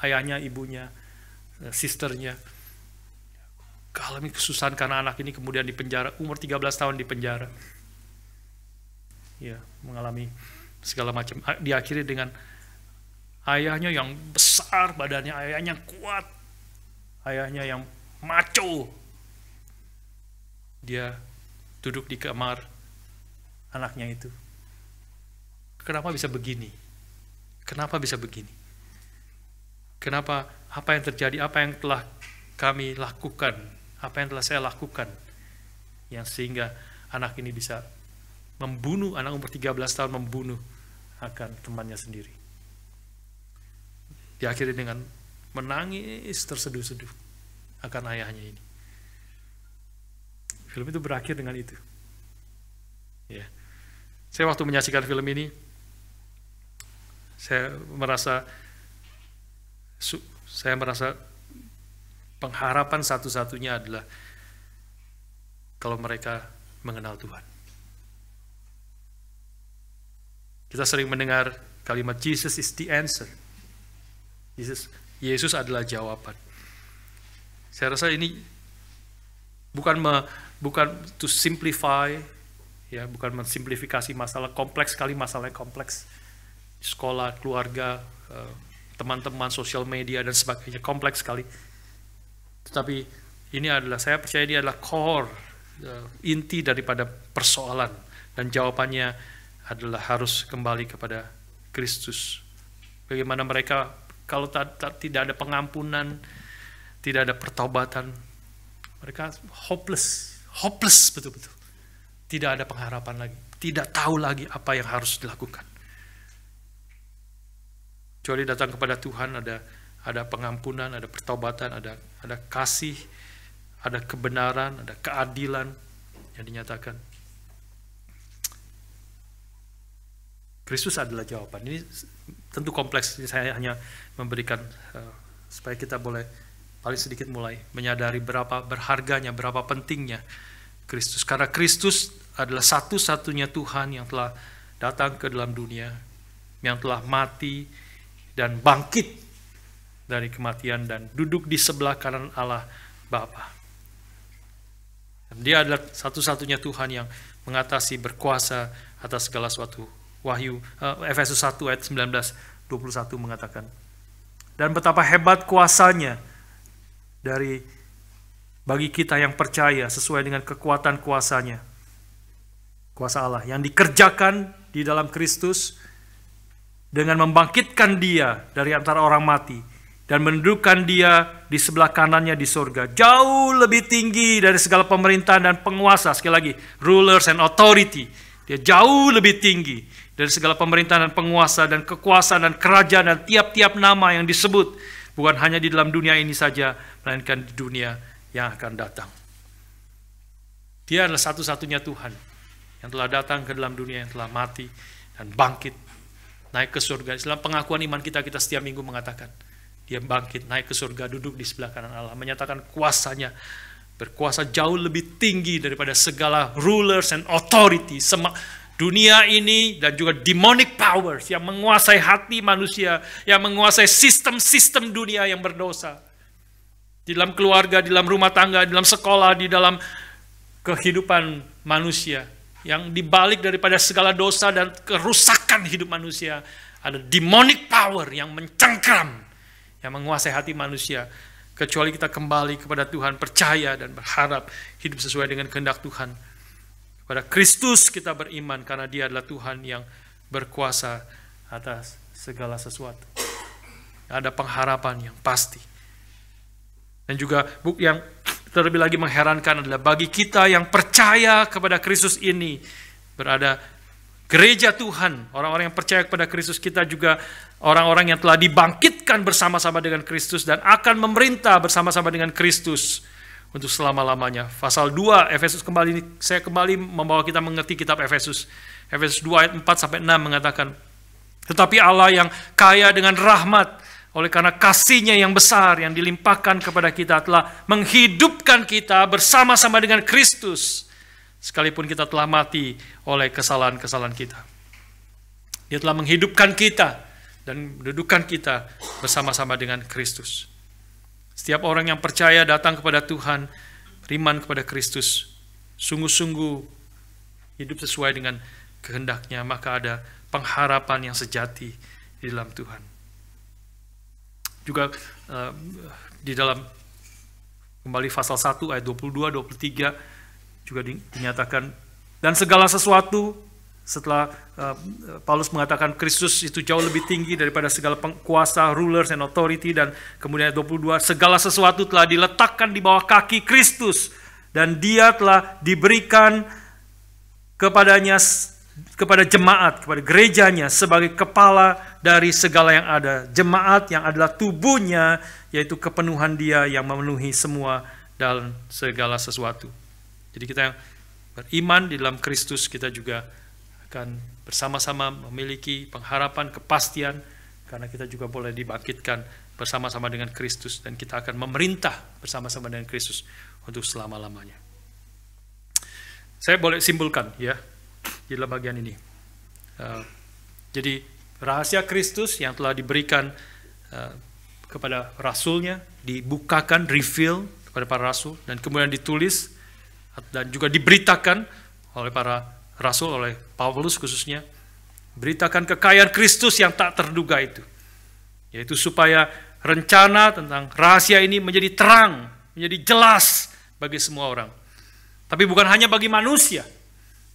ayahnya, ibunya, sisternya mengalami kesusahan karena anak ini kemudian dipenjara, umur 13 tahun dipenjara, ya, mengalami segala macam. Diakhiri dengan Ayahnya yang besar badannya, ayahnya kuat, ayahnya yang macho. Dia duduk di kamar anaknya itu. Kenapa bisa begini? Kenapa bisa begini? Kenapa, apa yang terjadi, apa yang telah kami lakukan, apa yang telah saya lakukan, yang sehingga anak ini bisa membunuh, anak umur 13 tahun membunuh akan temannya sendiri. Diakhiri dengan menangis terseduh-seduh akan ayahnya ini. Film itu berakhir dengan itu. Ya. Saya waktu menyaksikan film ini, saya merasa pengharapan satu-satunya adalah kalau mereka mengenal Tuhan. Kita sering mendengar kalimat Jesus is the answer. Yesus adalah jawaban. Saya rasa ini bukan to simplify, ya, bukan mensimplifikasi masalah kompleks sekali, masalah yang kompleks. Sekolah, keluarga, teman-teman, sosial media dan sebagainya kompleks sekali. Tetapi ini adalah, saya percaya ini adalah core, inti daripada persoalan, dan jawabannya adalah harus kembali kepada Kristus. Bagaimana mereka kalau tidak ada pengampunan, tidak ada pertobatan, mereka hopeless betul-betul. Tidak ada pengharapan lagi, tidak tahu lagi apa yang harus dilakukan. Kecuali datang kepada Tuhan, ada pengampunan, ada pertobatan, ada kasih, ada kebenaran, ada keadilan yang dinyatakan. Kristus adalah jawaban. Ini tentu kompleks. Saya hanya memberikan supaya kita boleh paling sedikit mulai menyadari berapa berharganya, berapa pentingnya Kristus. Karena Kristus adalah satu-satunya Tuhan yang telah datang ke dalam dunia, yang telah mati dan bangkit dari kematian dan duduk di sebelah kanan Allah Bapa. Dia adalah satu-satunya Tuhan yang mengatasi, berkuasa atas segala sesuatu. Wahyu Efesus 1 ayat 19-21 mengatakan, dan betapa hebat kuasanya bagi kita yang percaya sesuai dengan kekuatan kuasanya, kuasa Allah yang dikerjakan di dalam Kristus dengan membangkitkan dia dari antara orang mati dan mendudukkan dia di sebelah kanannya di surga, jauh lebih tinggi dari segala pemerintahan dan penguasa. Sekali lagi, rulers and authority. Dia jauh lebih tinggi dari segala pemerintahan dan penguasa dan kekuasaan dan kerajaan dan tiap-tiap nama yang disebut, bukan hanya di dalam dunia ini saja, melainkan di dunia yang akan datang. Dia adalah satu-satunya Tuhan yang telah datang ke dalam dunia, yang telah mati dan bangkit, naik ke surga. Dalam pengakuan iman kita setiap minggu mengatakan, dia bangkit, naik ke surga, duduk di sebelah kanan Allah, menyatakan kuasanya, berkuasa jauh lebih tinggi daripada segala rulers and authority, dunia ini dan juga demonic powers yang menguasai hati manusia, yang menguasai sistem-sistem dunia yang berdosa. Di dalam keluarga, di dalam rumah tangga, di dalam sekolah, di dalam kehidupan manusia. Yang dibalik daripada segala dosa dan kerusakan hidup manusia, ada demonic power yang mencengkram, yang menguasai hati manusia. Kecuali kita kembali kepada Tuhan, percaya dan berharap hidup sesuai dengan kehendak Tuhan. Pada Kristus kita beriman karena dia adalah Tuhan yang berkuasa atas segala sesuatu. Ada pengharapan yang pasti. Dan juga yang terlebih lagi mengherankan adalah bagi kita yang percaya kepada Kristus ini, berada gereja Tuhan, orang-orang yang percaya kepada Kristus, kita juga orang-orang yang telah dibangkitkan bersama-sama dengan Kristus dan akan memerintah bersama-sama dengan Kristus untuk selama-lamanya. Pasal 2 Efesus saya kembali membawa kita mengerti kitab Efesus. Efesus 2 ayat 4-6 mengatakan, tetapi Allah yang kaya dengan rahmat, oleh karena kasih-Nya yang besar yang dilimpahkan kepada kita, telah menghidupkan kita bersama-sama dengan Kristus, sekalipun kita telah mati oleh kesalahan-kesalahan kita. Dia telah menghidupkan kita dan mendudukkan kita bersama-sama dengan Kristus. Setiap orang yang percaya datang kepada Tuhan, beriman kepada Kristus, sungguh-sungguh hidup sesuai dengan kehendak-Nya, maka ada pengharapan yang sejati di dalam Tuhan. juga di dalam kembali pasal 1 ayat 22, 23 juga dinyatakan, dan segala sesuatu setelah Paulus mengatakan Kristus itu jauh lebih tinggi daripada segala kuasa, rulers and authority, dan kemudian ayat 22, segala sesuatu telah diletakkan di bawah kaki Kristus dan dia telah diberikan kepadanya, kepada jemaat, kepada gerejanya sebagai kepala dari segala yang ada. Jemaat yang adalah tubuhnya, yaitu kepenuhan dia yang memenuhi semua dalam segala sesuatu. Jadi kita yang beriman di dalam Kristus, kita juga akan bersama-sama memiliki pengharapan, kepastian, karena kita juga boleh dibangkitkan bersama-sama dengan Kristus, dan kita akan memerintah bersama-sama dengan Kristus untuk selama-lamanya. Saya boleh simpulkan ya di dalam bagian ini. Jadi rahasia Kristus yang telah diberikan kepada rasulnya, dibukakan, reveal kepada para rasul, dan kemudian ditulis dan juga diberitakan oleh para rasul, oleh Paulus khususnya, beritakan kekayaan Kristus yang tak terduga itu, yaitu supaya rencana tentang rahasia ini menjadi terang, menjadi jelas bagi semua orang. Tapi bukan hanya bagi manusia,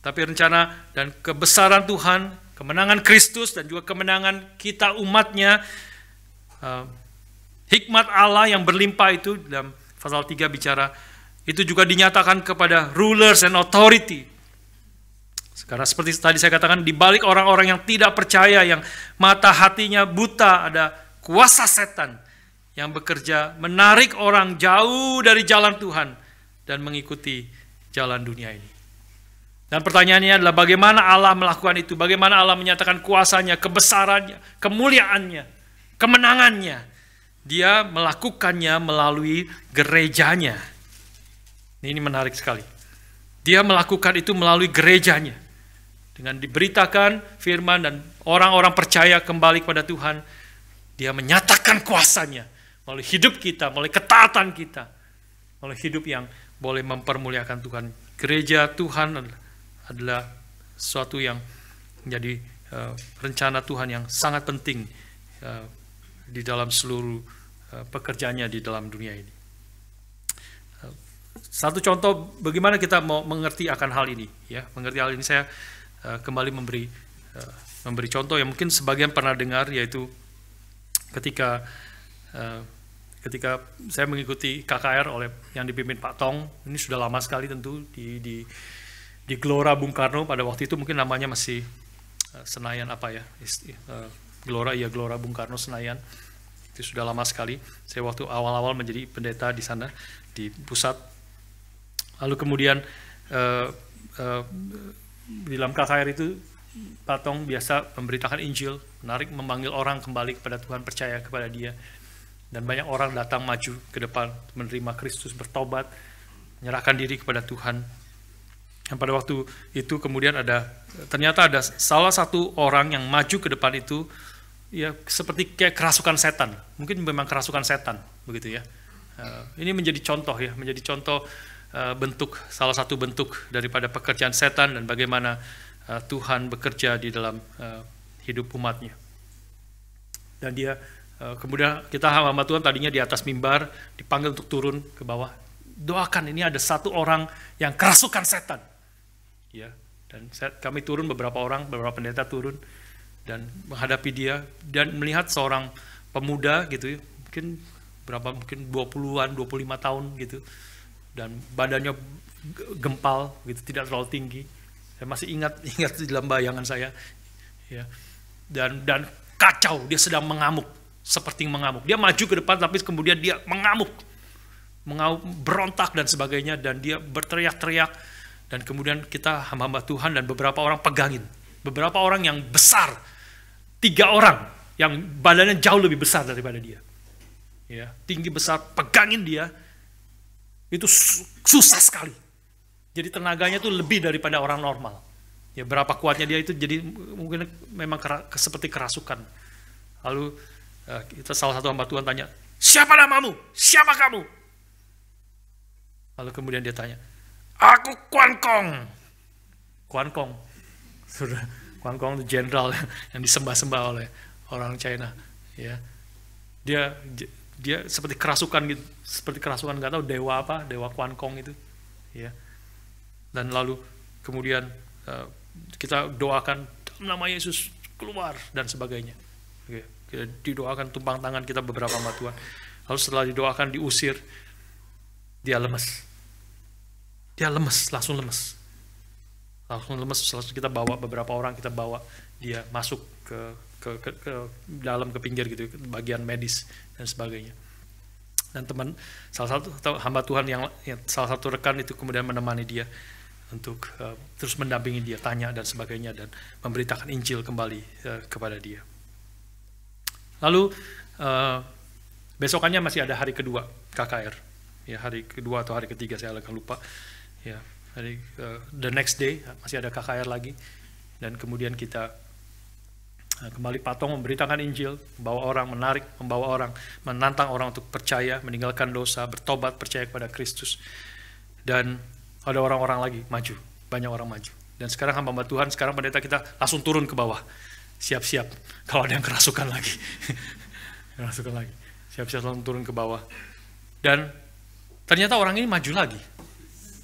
tapi rencana dan kebesaran Tuhan, kemenangan Kristus, dan juga kemenangan kita umatnya, hikmat Allah yang berlimpah itu dalam pasal 3 bicara, itu juga dinyatakan kepada rulers and authority. Karena seperti tadi saya katakan, di balik orang-orang yang tidak percaya, yang mata hatinya buta, ada kuasa setan yang bekerja menarik orang jauh dari jalan Tuhan dan mengikuti jalan dunia ini. Dan pertanyaannya adalah bagaimana Allah melakukan itu? Bagaimana Allah menyatakan kuasanya, kebesarannya, kemuliaannya, kemenangannya? Dia melakukannya melalui gerejanya. Ini menarik sekali. Dia melakukan itu melalui gerejanya. Dengan diberitakan firman dan orang-orang percaya kembali kepada Tuhan, dia menyatakan kuasanya melalui hidup kita, melalui ketaatan kita, melalui hidup yang boleh mempermuliakan Tuhan. Gereja Tuhan adalah sesuatu yang menjadi rencana Tuhan yang sangat penting di dalam seluruh pekerjaannya di dalam dunia ini. Satu contoh bagaimana kita mau mengerti akan hal ini, ya, mengerti hal ini, saya kembali memberi contoh yang mungkin sebagian pernah dengar, yaitu ketika saya mengikuti KKR yang dipimpin Pak Tong. Ini sudah lama sekali tentu di Gelora Bung Karno. Pada waktu itu mungkin namanya masih Senayan Gelora Bung Karno Senayan. Itu sudah lama sekali. Saya waktu awal-awal menjadi pendeta di sana, di pusat. Lalu kemudian di dalam KKR itu Pak Tong biasa memberitakan Injil, memanggil orang kembali kepada Tuhan, percaya kepada Dia. Dan banyak orang datang maju ke depan menerima Kristus, bertobat, menyerahkan diri kepada Tuhan. Dan pada waktu itu kemudian ternyata ada salah satu orang yang maju ke depan itu, ya seperti kayak kerasukan setan. Mungkin memang kerasukan setan, begitu ya. Ini menjadi contoh ya, menjadi contoh salah satu bentuk daripada pekerjaan setan dan bagaimana Tuhan bekerja di dalam hidup umatnya. Dan dia kemudian kita hamba Tuhan tadinya di atas mimbar, dipanggil untuk turun ke bawah. Doakan, ini ada satu orang yang kerasukan setan. Ya, dan kami turun, beberapa pendeta turun dan menghadapi dia dan melihat seorang pemuda gitu, mungkin 20-an, 25 tahun gitu. Dan badannya gempal gitu, tidak terlalu tinggi. Saya masih ingat di dalam bayangan saya. Ya. Dan kacau, dia sedang mengamuk, seperti mengamuk. Dia maju ke depan tapi kemudian dia mengamuk, berontak dan sebagainya, dan dia berteriak-teriak. Dan kemudian kita hamba Tuhan dan beberapa orang pegangin. Beberapa orang yang besar, 3 orang yang badannya jauh lebih besar daripada dia. Ya, tinggi besar, pegangin dia. Itu susah sekali. Jadi tenaganya itu lebih daripada orang normal. Ya, berapa kuatnya dia itu, jadi mungkin memang seperti kerasukan. Lalu kita salah satu hamba Tuhan tanya, siapa namamu? Siapa kamu? Lalu kemudian dia tanya, aku Kuan Kong. Kuan Kong. Kuan Kong itu jenderal yang disembah-sembah oleh orang China. Ya. Dia seperti kerasukan gitu, seperti kerasukan, nggak tahu dewa apa, dewa Kuan Kong itu, ya. Dan lalu kemudian kita doakan nama Yesus keluar dan sebagainya. Oke. Didoakan tumpang tangan kita beberapa hamba Tuhan. Lalu setelah didoakan diusir, dia lemes. Dia lemes, langsung lemes. Langsung kita bawa beberapa orang, kita bawa dia masuk ke dalam, ke pinggir gitu, ke bagian medis dan sebagainya. Dan salah satu hamba Tuhan yang salah satu rekan itu kemudian menemani dia untuk terus mendampingi dia, tanya dan sebagainya, dan memberitakan Injil kembali kepada dia. Lalu besokannya masih ada hari kedua KKR, ya, hari kedua atau hari ketiga saya agak lupa, ya, the next day masih ada KKR lagi, dan kemudian kita kembali Patong memberitakan Injil, membawa orang, membawa orang, menantang orang untuk percaya, meninggalkan dosa, bertobat, percaya kepada Kristus. Dan ada orang-orang lagi maju, banyak orang maju. Dan sekarang hamba Tuhan, sekarang pendeta kita langsung turun ke bawah, siap-siap kalau ada yang kerasukan lagi. Siap-siap langsung turun ke bawah. Dan ternyata orang ini maju lagi,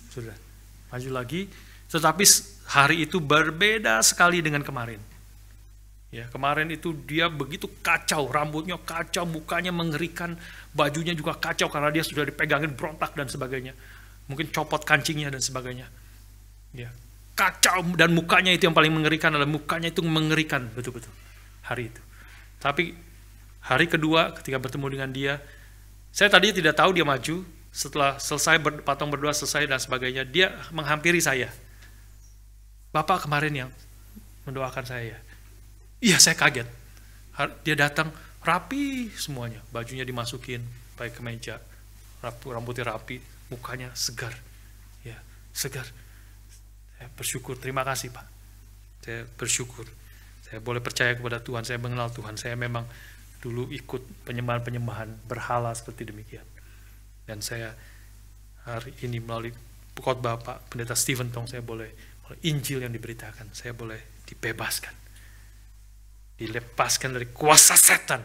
sudah maju lagi, tetapi hari itu berbeda sekali dengan kemarin. Ya, kemarin itu dia begitu kacau, rambutnya kacau, mukanya mengerikan, bajunya juga kacau karena dia sudah dipegangin berontak dan sebagainya. Mungkin copot kancingnya dan sebagainya. Ya, kacau, dan mukanya itu yang paling mengerikan, adalah mukanya itu mengerikan betul-betul hari itu. Tapi hari kedua ketika bertemu dengan dia, saya tadi tidak tahu dia maju. Setelah selesai Patong berdoa selesai dan sebagainya, dia menghampiri saya. Bapak kemarin yang mendoakan saya. Iya, saya kaget. Dia datang rapi semuanya, bajunya dimasukin, pakai kemeja, rambutnya rapi, mukanya segar, ya, segar. Saya bersyukur, terima kasih Pak. Saya bersyukur, saya boleh percaya kepada Tuhan, saya mengenal Tuhan, saya memang dulu ikut penyembahan berhala seperti demikian. Dan saya hari ini melalui khotbah Pak Pendeta Stephen Tong, saya boleh Injil yang diberitakan, saya boleh dibebaskan, dilepaskan dari kuasa setan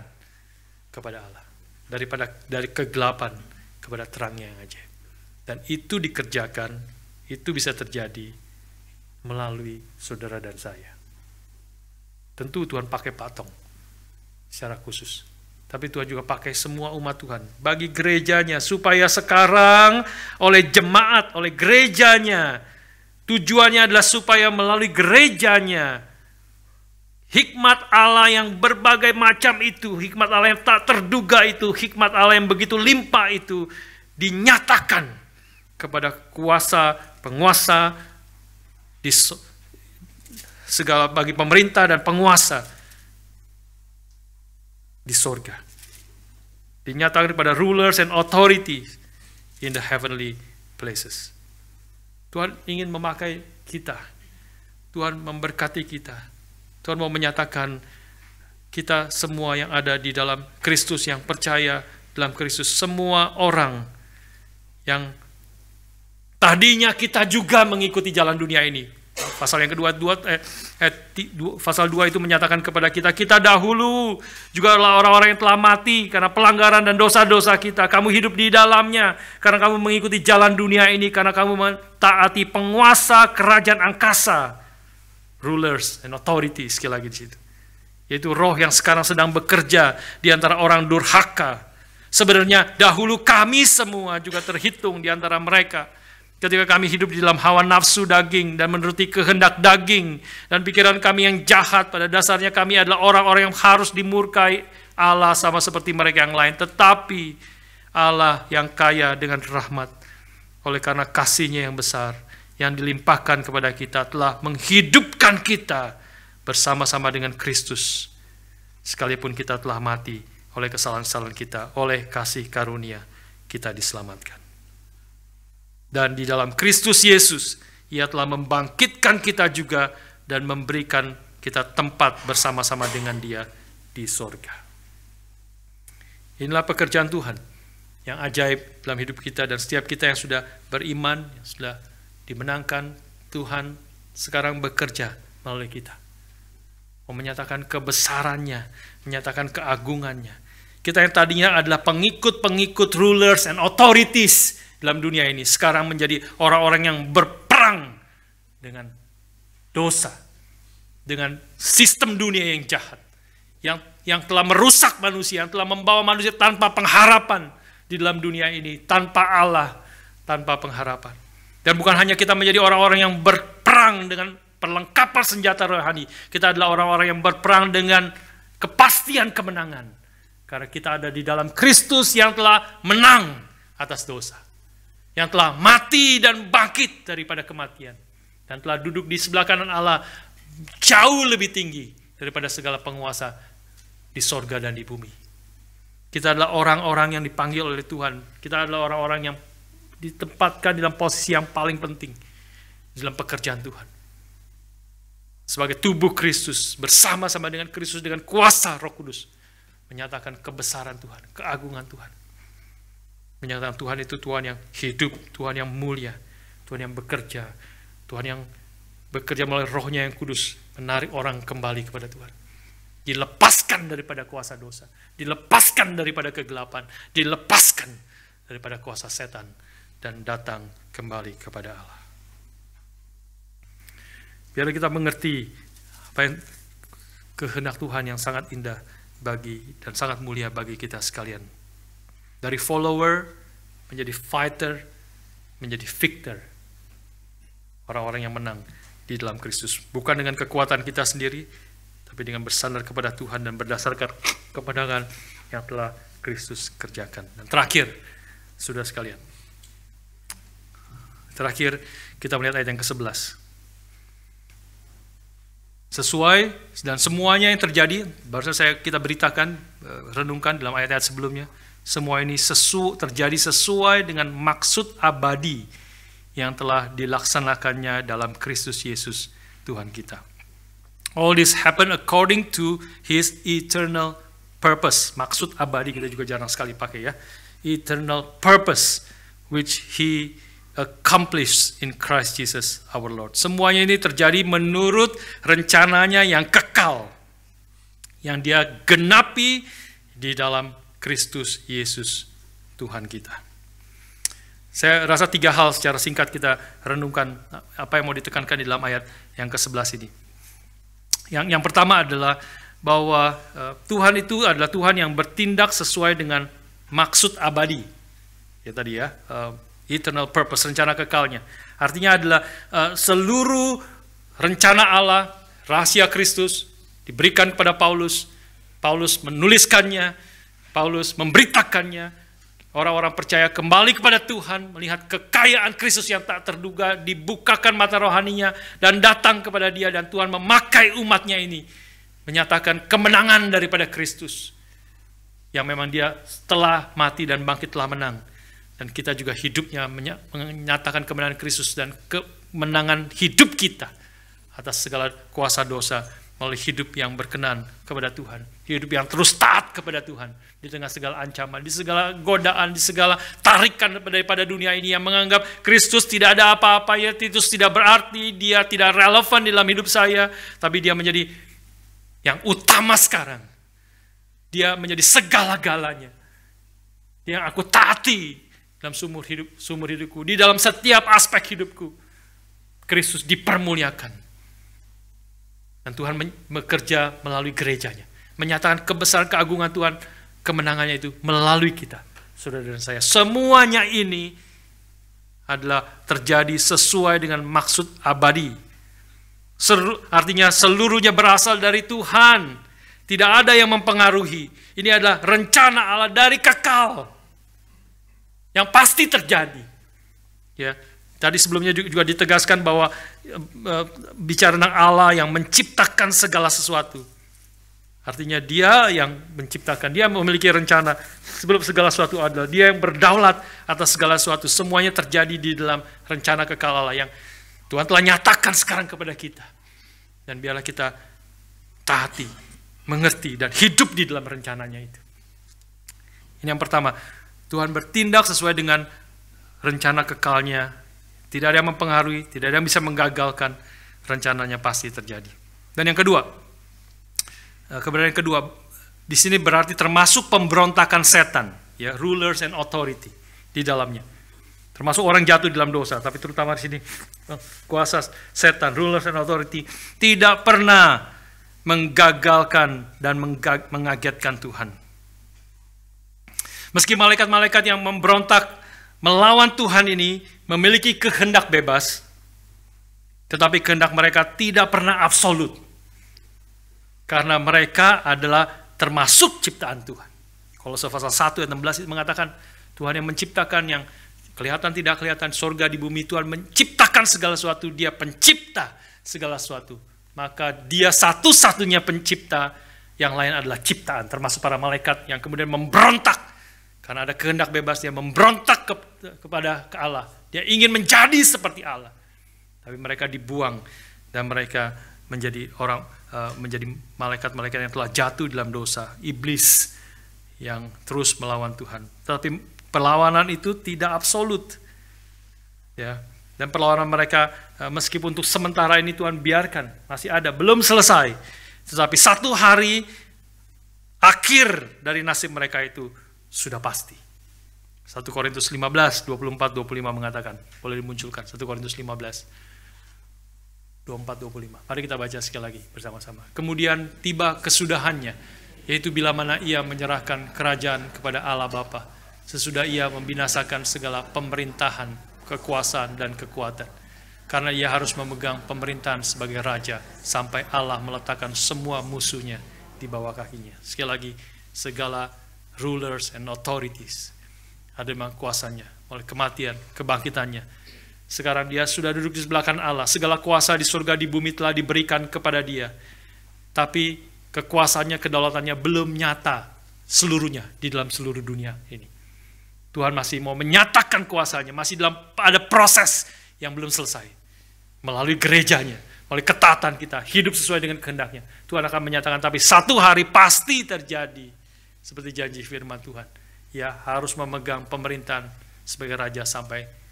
kepada Allah, dari kegelapan kepada terangnya yang ajaib. Dan itu dikerjakan, itu bisa terjadi melalui saudara dan saya. Tentu Tuhan pakai Patong secara khusus, tapi Tuhan juga pakai semua umat Tuhan bagi gerejanya, supaya sekarang oleh jemaat, oleh gerejanya, tujuannya adalah supaya melalui gerejanya hikmat Allah yang berbagai macam itu, hikmat Allah yang tak terduga itu, hikmat Allah yang begitu limpah itu dinyatakan kepada kuasa, penguasa, segala bagi pemerintah dan penguasa di sorga. Dinyatakan kepada rulers and authorities in the heavenly places. Tuhan ingin memakai kita. Tuhan memberkati kita. Tuhan mau menyatakan kita semua yang ada di dalam Kristus, yang percaya dalam Kristus, semua orang yang tadinya kita juga mengikuti jalan dunia ini. Pasal yang kedua, pasal 2 itu menyatakan kepada kita, kita dahulu juga adalah orang-orang yang telah mati karena pelanggaran dan dosa-dosa kita. Kamu hidup di dalamnya karena kamu mengikuti jalan dunia ini, karena kamu mentaati penguasa kerajaan angkasa, rulers and authorities, sekali lagi di situ. Yaitu roh yang sekarang sedang bekerja di antara orang durhaka. Sebenarnya dahulu kami semua juga terhitung di antara mereka. Ketika kami hidup di dalam hawa nafsu daging dan menuruti kehendak daging dan pikiran kami yang jahat, pada dasarnya kami adalah orang-orang yang harus dimurkai Allah sama seperti mereka yang lain. Tetapi Allah yang kaya dengan rahmat, oleh karena kasih-Nya yang besar, yang dilimpahkan kepada kita, telah menghidupkan kita bersama-sama dengan Kristus. Sekalipun kita telah mati oleh kesalahan-kesalahan kita, oleh kasih karunia kita diselamatkan. Dan di dalam Kristus Yesus, Ia telah membangkitkan kita juga dan memberikan kita tempat bersama-sama dengan Dia di sorga. Inilah pekerjaan Tuhan yang ajaib dalam hidup kita, dan setiap kita yang sudah beriman, yang sudah dimenangkan, Tuhan sekarang bekerja melalui kita. Menyatakan kebesarannya, menyatakan keagungannya. Kita yang tadinya adalah pengikut-pengikut rulers and authorities dalam dunia ini, sekarang menjadi orang-orang yang berperang dengan dosa, dengan sistem dunia yang jahat, yang telah merusak manusia, yang telah membawa manusia tanpa pengharapan di dalam dunia ini, tanpa Allah, tanpa pengharapan. Dan bukan hanya kita menjadi orang-orang yang berperang dengan perlengkapan senjata rohani, kita adalah orang-orang yang berperang dengan kepastian kemenangan. Karena kita ada di dalam Kristus yang telah menang atas dosa, yang telah mati dan bangkit daripada kematian, dan telah duduk di sebelah kanan Allah jauh lebih tinggi daripada segala penguasa di sorga dan di bumi. Kita adalah orang-orang yang dipanggil oleh Tuhan. Kita adalah orang-orang yang ditempatkan dalam posisi yang paling penting dalam pekerjaan Tuhan. Sebagai tubuh Kristus, bersama-sama dengan Kristus, dengan kuasa Roh Kudus, menyatakan kebesaran Tuhan, keagungan Tuhan. Menyatakan Tuhan itu Tuhan yang hidup, Tuhan yang mulia, Tuhan yang bekerja, Tuhan yang bekerja melalui Roh-Nya yang kudus, menarik orang kembali kepada Tuhan. Dilepaskan daripada kuasa dosa, dilepaskan daripada kegelapan, dilepaskan daripada kuasa setan, dan datang kembali kepada Allah. Biar kita mengerti apa yang kehendak Tuhan yang sangat indah bagi dan sangat mulia bagi kita sekalian. Dari follower menjadi fighter, menjadi victor. Orang-orang yang menang di dalam Kristus. Bukan dengan kekuatan kita sendiri, tapi dengan bersandar kepada Tuhan dan berdasarkan kemenangan yang telah Kristus kerjakan. Dan terakhir, saudara sekalian. Terakhir, kita melihat ayat yang ke-11. Sesuai dan semuanya yang terjadi, barusan kita beritakan, renungkan dalam ayat-ayat sebelumnya, semua ini terjadi sesuai dengan maksud abadi yang telah dilaksanakannya dalam Kristus Yesus Tuhan kita. All this happened according to His eternal purpose. Maksud abadi kita juga jarang sekali pakai ya. Eternal purpose which He accomplished in Christ Jesus our Lord. Semuanya ini terjadi menurut rencananya yang kekal, yang Dia genapi di dalam Kristus Yesus Tuhan kita. Saya rasa 3 hal secara singkat kita renungkan apa yang mau ditekankan di dalam ayat yang ke-11 ini. Yang pertama adalah bahwa Tuhan itu adalah Tuhan yang bertindak sesuai dengan maksud abadi. Ya tadi ya, eternal purpose, rencana kekalnya. Artinya adalah seluruh rencana Allah, rahasia Kristus diberikan kepada Paulus. Paulus menuliskannya, Paulus memberitakannya. Orang-orang percaya kembali kepada Tuhan, melihat kekayaan Kristus yang tak terduga, dibukakan mata rohaninya, dan datang kepada Dia, dan Tuhan memakai umatnya ini, menyatakan kemenangan daripada Kristus, yang memang Dia telah mati dan bangkit telah menang. Dan kita juga hidupnya menyatakan kemenangan Kristus dan kemenangan hidup kita atas segala kuasa dosa melalui hidup yang berkenan kepada Tuhan. Hidup yang terus taat kepada Tuhan di tengah segala ancaman, di segala godaan, di segala tarikan daripada dunia ini yang menganggap Kristus tidak ada apa-apa, ya Titus tidak berarti, Dia tidak relevan dalam hidup saya, tapi Dia menjadi yang utama sekarang. Dia menjadi segala-galanya. Yang aku taati dalam sumur hidupku, di dalam setiap aspek hidupku, Kristus dipermuliakan. Dan Tuhan bekerja melalui gerejanya, menyatakan kebesaran keagungan Tuhan, kemenangannya itu melalui kita, saudara dan saya. Semuanya ini adalah terjadi sesuai dengan maksud abadi. Artinya seluruhnya berasal dari Tuhan, tidak ada yang mempengaruhi. Ini adalah rencana Allah dari kekal, yang pasti terjadi. Ya, tadi sebelumnya juga ditegaskan bahwa bicara tentang Allah yang menciptakan segala sesuatu. Artinya Dia yang menciptakan, Dia memiliki rencana sebelum segala sesuatu ada. Dia yang berdaulat atas segala sesuatu. Semuanya terjadi di dalam rencana kekal Allah yang Tuhan telah nyatakan sekarang kepada kita. Dan biarlah kita taati, mengerti, dan hidup di dalam rencananya itu. Ini yang pertama. Tuhan bertindak sesuai dengan rencana kekalnya. Tidak ada yang mempengaruhi, tidak ada yang bisa menggagalkan. Rencananya pasti terjadi. Dan yang kedua, kebenaran yang kedua, Di sini berarti termasuk pemberontakan setan, ya, rulers and authority di dalamnya. Termasuk orang jatuh dalam dosa, tapi terutama di sini kuasa setan, rulers and authority tidak pernah menggagalkan dan mengagetkan Tuhan. Meski malaikat-malaikat yang memberontak melawan Tuhan ini memiliki kehendak bebas, tetapi kehendak mereka tidak pernah absolut. Karena mereka adalah termasuk ciptaan Tuhan. Kolose pasal 1 ayat 16 itu mengatakan Tuhan yang menciptakan yang kelihatan tidak kelihatan, sorga di bumi, Tuhan menciptakan segala sesuatu, Dia pencipta segala sesuatu. Maka Dia satu-satunya pencipta, yang lain adalah ciptaan, termasuk para malaikat yang kemudian memberontak. Karena ada kehendak bebas, dia memberontak kepada Allah. Dia ingin menjadi seperti Allah. Tapi mereka dibuang dan mereka menjadi menjadi malaikat-malaikat yang telah jatuh dalam dosa, iblis yang terus melawan Tuhan. Tetapi perlawanan itu tidak absolut, ya. Dan perlawanan mereka meskipun untuk sementara ini Tuhan biarkan masih ada, belum selesai. Tetapi satu hari akhir dari nasib mereka itu sudah pasti. 1 Korintus 15 24-25 mengatakan, boleh dimunculkan 1 Korintus 15 24-25. Mari kita baca sekali lagi bersama-sama. Kemudian tiba kesudahannya, yaitu bila mana ia menyerahkan kerajaan kepada Allah Bapa, sesudah ia membinasakan segala pemerintahan, kekuasaan, dan kekuatan. Karena ia harus memegang pemerintahan sebagai raja, sampai Allah meletakkan semua musuhnya di bawah kakinya. Sekali lagi, segala rulers and authorities, ada memang kuasanya, oleh kematian, kebangkitannya. Sekarang dia sudah duduk di sebelah kanan Allah. Segala kuasa di surga di bumi telah diberikan kepada dia. Tapi kekuasaannya, kedaulatannya belum nyata seluruhnya di dalam seluruh dunia ini. Tuhan masih mau menyatakan kuasanya, masih ada proses yang belum selesai. Melalui gerejanya, melalui ketaatan kita, hidup sesuai dengan kehendaknya. Tuhan akan menyatakan, tapi satu hari pasti terjadi. Seperti janji firman Tuhan. Ya, harus memegang pemerintahan sebagai raja sampai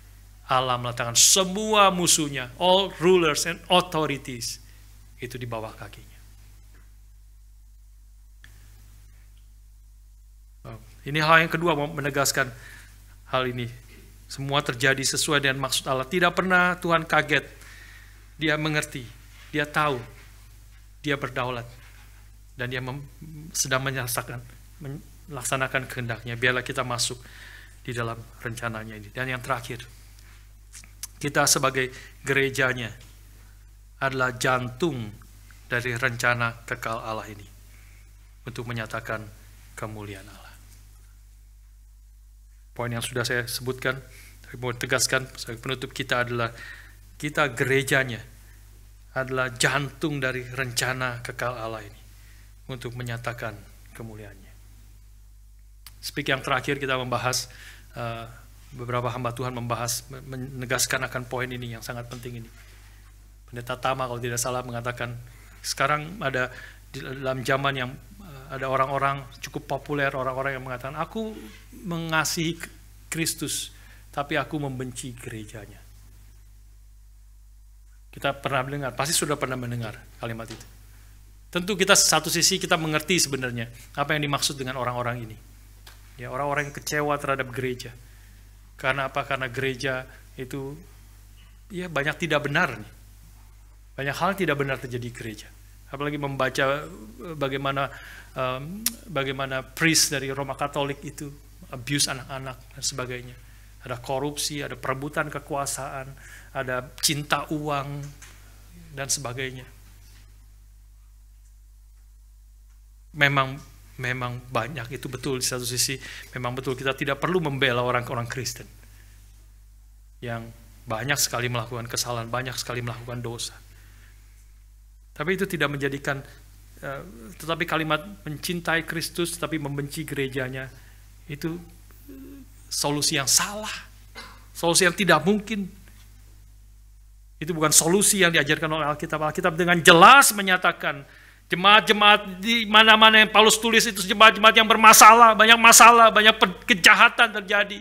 Allah meletakkan semua musuhnya, all rulers and authorities, itu di bawah kakinya. Ini hal yang kedua, mau menegaskan hal ini. Semua terjadi sesuai dengan maksud Allah. Tidak pernah Tuhan kaget. Dia mengerti, dia tahu, dia berdaulat. Dan dia sedang melaksanakan kehendaknya. Biarlah kita masuk di dalam rencananya ini. Dan yang terakhir, kita sebagai gerejanya adalah jantung dari rencana kekal Allah ini untuk menyatakan kemuliaan Allah. Poin yang sudah saya sebutkan, tapi mau tegaskan sebagai penutup kita adalah kita gerejanya adalah jantung dari rencana kekal Allah ini untuk menyatakan kemuliaannya. Speak yang terakhir kita membahas beberapa hamba Tuhan menegaskan akan poin ini yang sangat penting ini. Pendeta Tama kalau tidak salah mengatakan, sekarang ada dalam zaman yang ada orang-orang cukup populer, orang-orang yang mengatakan, aku mengasihi Kristus, tapi aku membenci gerejanya. Kita pernah mendengar, pasti sudah pernah mendengar kalimat itu. Tentu kita satu sisi kita mengerti sebenarnya apa yang dimaksud dengan orang-orang ini. Ya, orang-orang yang kecewa terhadap gereja. Karena apa? Karena gereja itu ya banyak tidak benar nih. Banyak hal tidak benar terjadi di gereja. Apalagi membaca bagaimana priest dari Roma Katolik itu abuse anak-anak dan sebagainya. Ada korupsi, ada perebutan kekuasaan, ada cinta uang dan sebagainya. Memang banyak, itu betul. Di satu sisi memang betul kita tidak perlu membela orang-orang Kristen yang banyak sekali melakukan kesalahan, banyak sekali melakukan dosa. Tapi itu tidak menjadikan tetapi kalimat mencintai Kristus tetapi membenci gerejanya itu solusi yang salah, solusi yang tidak mungkin. Itu bukan solusi yang diajarkan oleh Alkitab. Alkitab dengan jelas menyatakan jemaat-jemaat di mana-mana yang Paulus tulis itu jemaat-jemaat yang bermasalah, banyak kejahatan terjadi.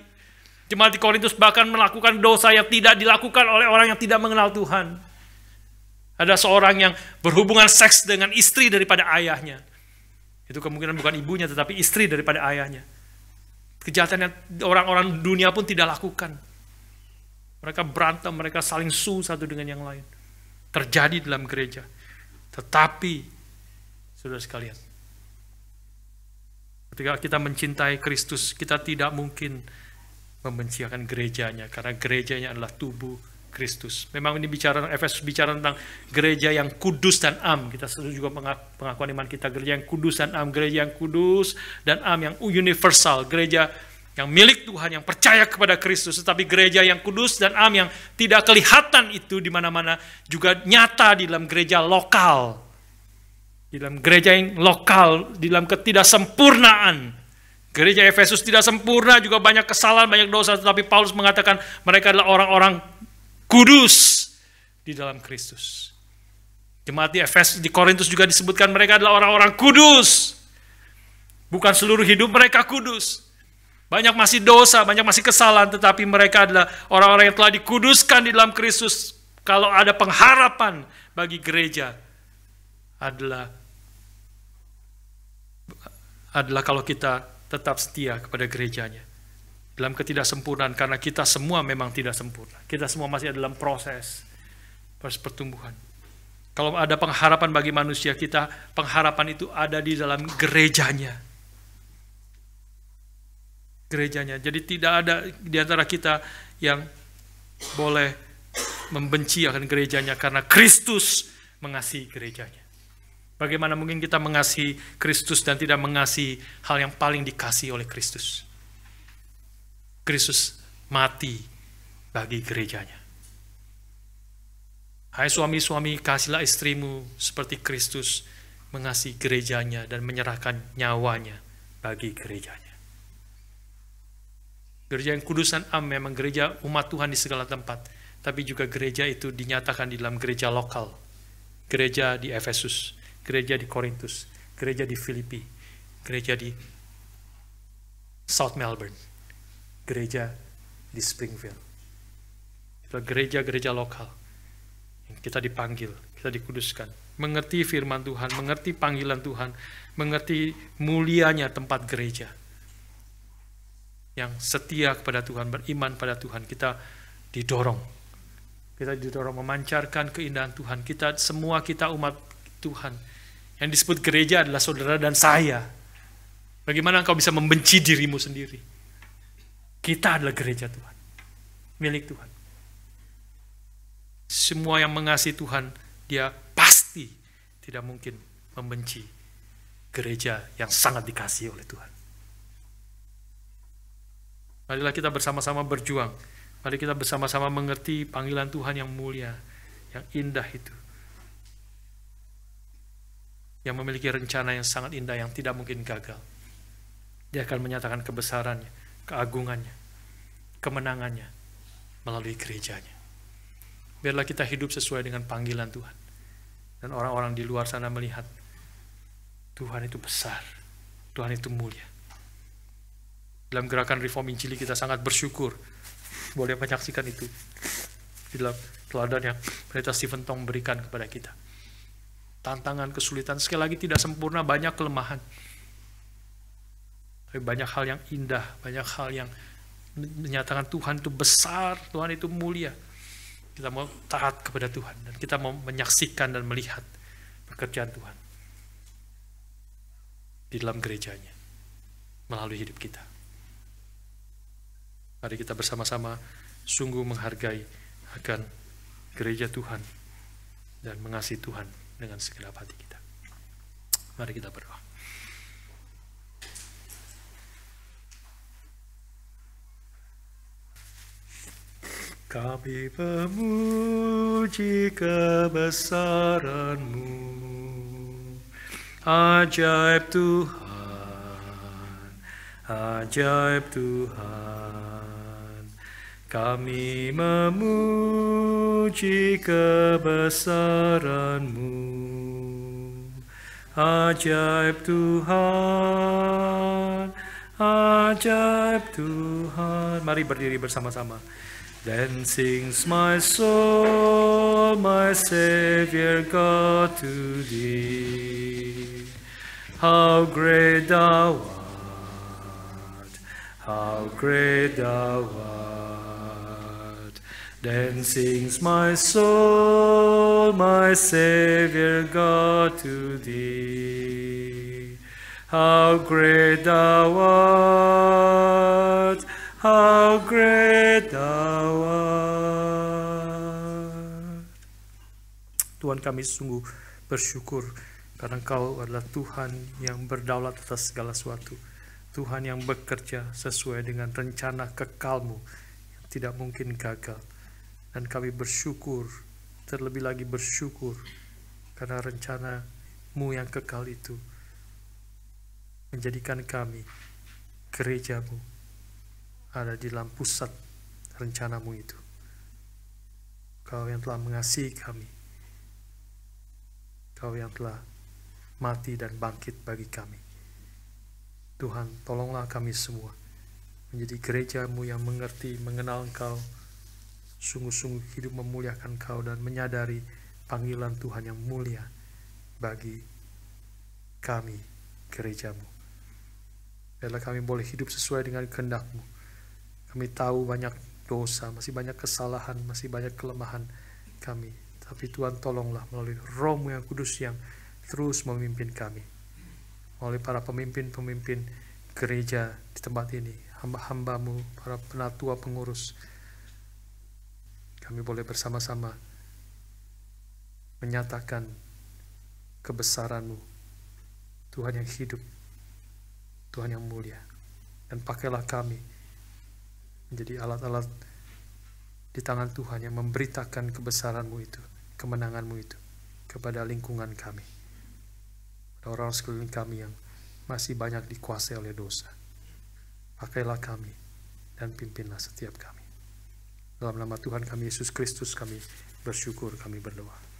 Jemaat di Korintus bahkan melakukan dosa yang tidak dilakukan oleh orang yang tidak mengenal Tuhan. Ada seorang yang berhubungan seks dengan istri daripada ayahnya. Itu kemungkinan bukan ibunya, tetapi istri daripada ayahnya. Kejahatan yang orang-orang dunia pun tidak lakukan. Mereka berantem, mereka saling satu dengan yang lain. Terjadi dalam gereja. Tetapi, saudara sekalian, ketika kita mencintai Kristus, kita tidak mungkin membenci akan gerejanya, karena gerejanya adalah tubuh Kristus. Memang ini Efesus bicara tentang gereja yang kudus dan am. Kita juga pengakuan iman kita, gereja yang kudus dan am, gereja yang kudus dan am yang universal, gereja yang milik Tuhan, yang percaya kepada Kristus. Tetapi gereja yang kudus dan am yang tidak kelihatan itu di mana-mana juga nyata di dalam gereja lokal. Di dalam gereja yang lokal, di dalam ketidaksempurnaan. Gereja Efesus tidak sempurna, juga banyak kesalahan, banyak dosa, tetapi Paulus mengatakan mereka adalah orang-orang kudus di dalam Kristus. Jemaat di Korintus juga disebutkan mereka adalah orang-orang kudus. Bukan seluruh hidup mereka kudus. Banyak masih dosa, banyak masih kesalahan, tetapi mereka adalah orang-orang yang telah dikuduskan di dalam Kristus. Kalau ada pengharapan bagi gereja adalah kalau kita tetap setia kepada gerejanya. Dalam ketidaksempurnaan, karena kita semua memang tidak sempurna. Kita semua masih dalam proses pertumbuhan. Kalau ada pengharapan bagi manusia kita, pengharapan itu ada di dalam gerejanya. Gerejanya. Jadi tidak ada di antara kita yang boleh membenci akan gerejanya, karena Kristus mengasihi gerejanya. Bagaimana mungkin kita mengasihi Kristus dan tidak mengasihi hal yang paling dikasihi oleh Kristus? Kristus mati bagi gerejanya. Hai suami-suami, kasihlah istrimu seperti Kristus mengasihi gerejanya dan menyerahkan nyawanya bagi gerejanya. Gereja yang kudus dan am memang gereja umat Tuhan di segala tempat, tapi juga gereja itu dinyatakan di dalam gereja lokal. Gereja di Efesus, gereja di Korintus, gereja di Filipi, gereja di South Melbourne, gereja di Springfield. Itu gereja-gereja lokal yang kita dipanggil, kita dikuduskan, mengerti firman Tuhan, mengerti panggilan Tuhan, mengerti mulianya tempat gereja. Yang setia kepada Tuhan, beriman pada Tuhan, kita didorong. Kita didorong memancarkan keindahan Tuhan. Semua kita umat Tuhan. Yang disebut gereja adalah saudara dan saya. Bagaimana engkau bisa membenci dirimu sendiri? Kita adalah gereja Tuhan, milik Tuhan. Semua yang mengasihi Tuhan, dia pasti tidak mungkin membenci gereja yang sangat dikasihi oleh Tuhan. Marilah kita bersama-sama berjuang. Mari kita bersama-sama mengerti panggilan Tuhan yang mulia, yang indah itu. Yang memiliki rencana yang sangat indah, yang tidak mungkin gagal. Dia akan menyatakan kebesarannya, keagungannya, kemenangannya melalui gerejanya. Biarlah kita hidup sesuai dengan panggilan Tuhan. Dan orang-orang di luar sana melihat Tuhan itu besar, Tuhan itu mulia. Dalam gerakan Reform Injili kita sangat bersyukur boleh menyaksikan itu di dalam teladan yang Pendeta Stephen Tong berikan kepada kita. Tantangan, kesulitan, sekali lagi tidak sempurna, banyak kelemahan. Tapi banyak hal yang indah, banyak hal yang menyatakan Tuhan itu besar, Tuhan itu mulia. Kita mau taat kepada Tuhan, dan kita mau menyaksikan dan melihat pekerjaan Tuhan di dalam gerejanya melalui hidup kita. Mari kita bersama-sama sungguh menghargai akan gereja Tuhan dan mengasihi Tuhan dengan segenap hati kita. Mari kita berdoa. Kami memuji kebesaran-Mu, ajaib Tuhan, ajaib Tuhan. Kami memuji kebesaran-Mu, ajaib Tuhan, ajaib Tuhan. Mari berdiri bersama-sama. Then sings my soul, my Savior God, to Thee. how great thou art, how great thou art. Then sings my soul, my Savior God, to thee. How great thou art, how great thou art. Tuhan, kami sungguh bersyukur karena Engkau adalah Tuhan yang berdaulat atas segala sesuatu. Tuhan yang bekerja sesuai dengan rencana kekal-Mu yang tidak mungkin gagal. Dan kami bersyukur, terlebih lagi bersyukur karena rencana-Mu yang kekal itu menjadikan kami, gereja-Mu, ada di dalam pusat rencana-Mu itu. Kau yang telah mengasihi kami, Kau yang telah mati dan bangkit bagi kami. Tuhan, tolonglah kami semua menjadi gereja-Mu yang mengerti, mengenal Engkau, sungguh-sungguh hidup memuliakan Kau dan menyadari panggilan Tuhan yang mulia bagi kami, gereja-Mu. Biarlah kami boleh hidup sesuai dengan kehendak-Mu. Kami tahu banyak dosa, masih banyak kesalahan, masih banyak kelemahan kami. Tapi Tuhan, tolonglah melalui Roh-Mu yang kudus yang terus memimpin kami. Melalui para pemimpin-pemimpin gereja di tempat ini, hamba-hamba-Mu, para penatua pengurus, kami boleh bersama-sama menyatakan kebesaran-Mu, Tuhan yang hidup, Tuhan yang mulia. Dan pakailah kami menjadi alat-alat di tangan Tuhan yang memberitakan kebesaran-Mu itu, kemenangan-Mu itu kepada lingkungan kami, pada orang sekeliling kami yang masih banyak dikuasai oleh dosa. Pakailah kami dan pimpinlah setiap kami. Dalam nama Tuhan kami Yesus Kristus kami bersyukur, kami berdoa.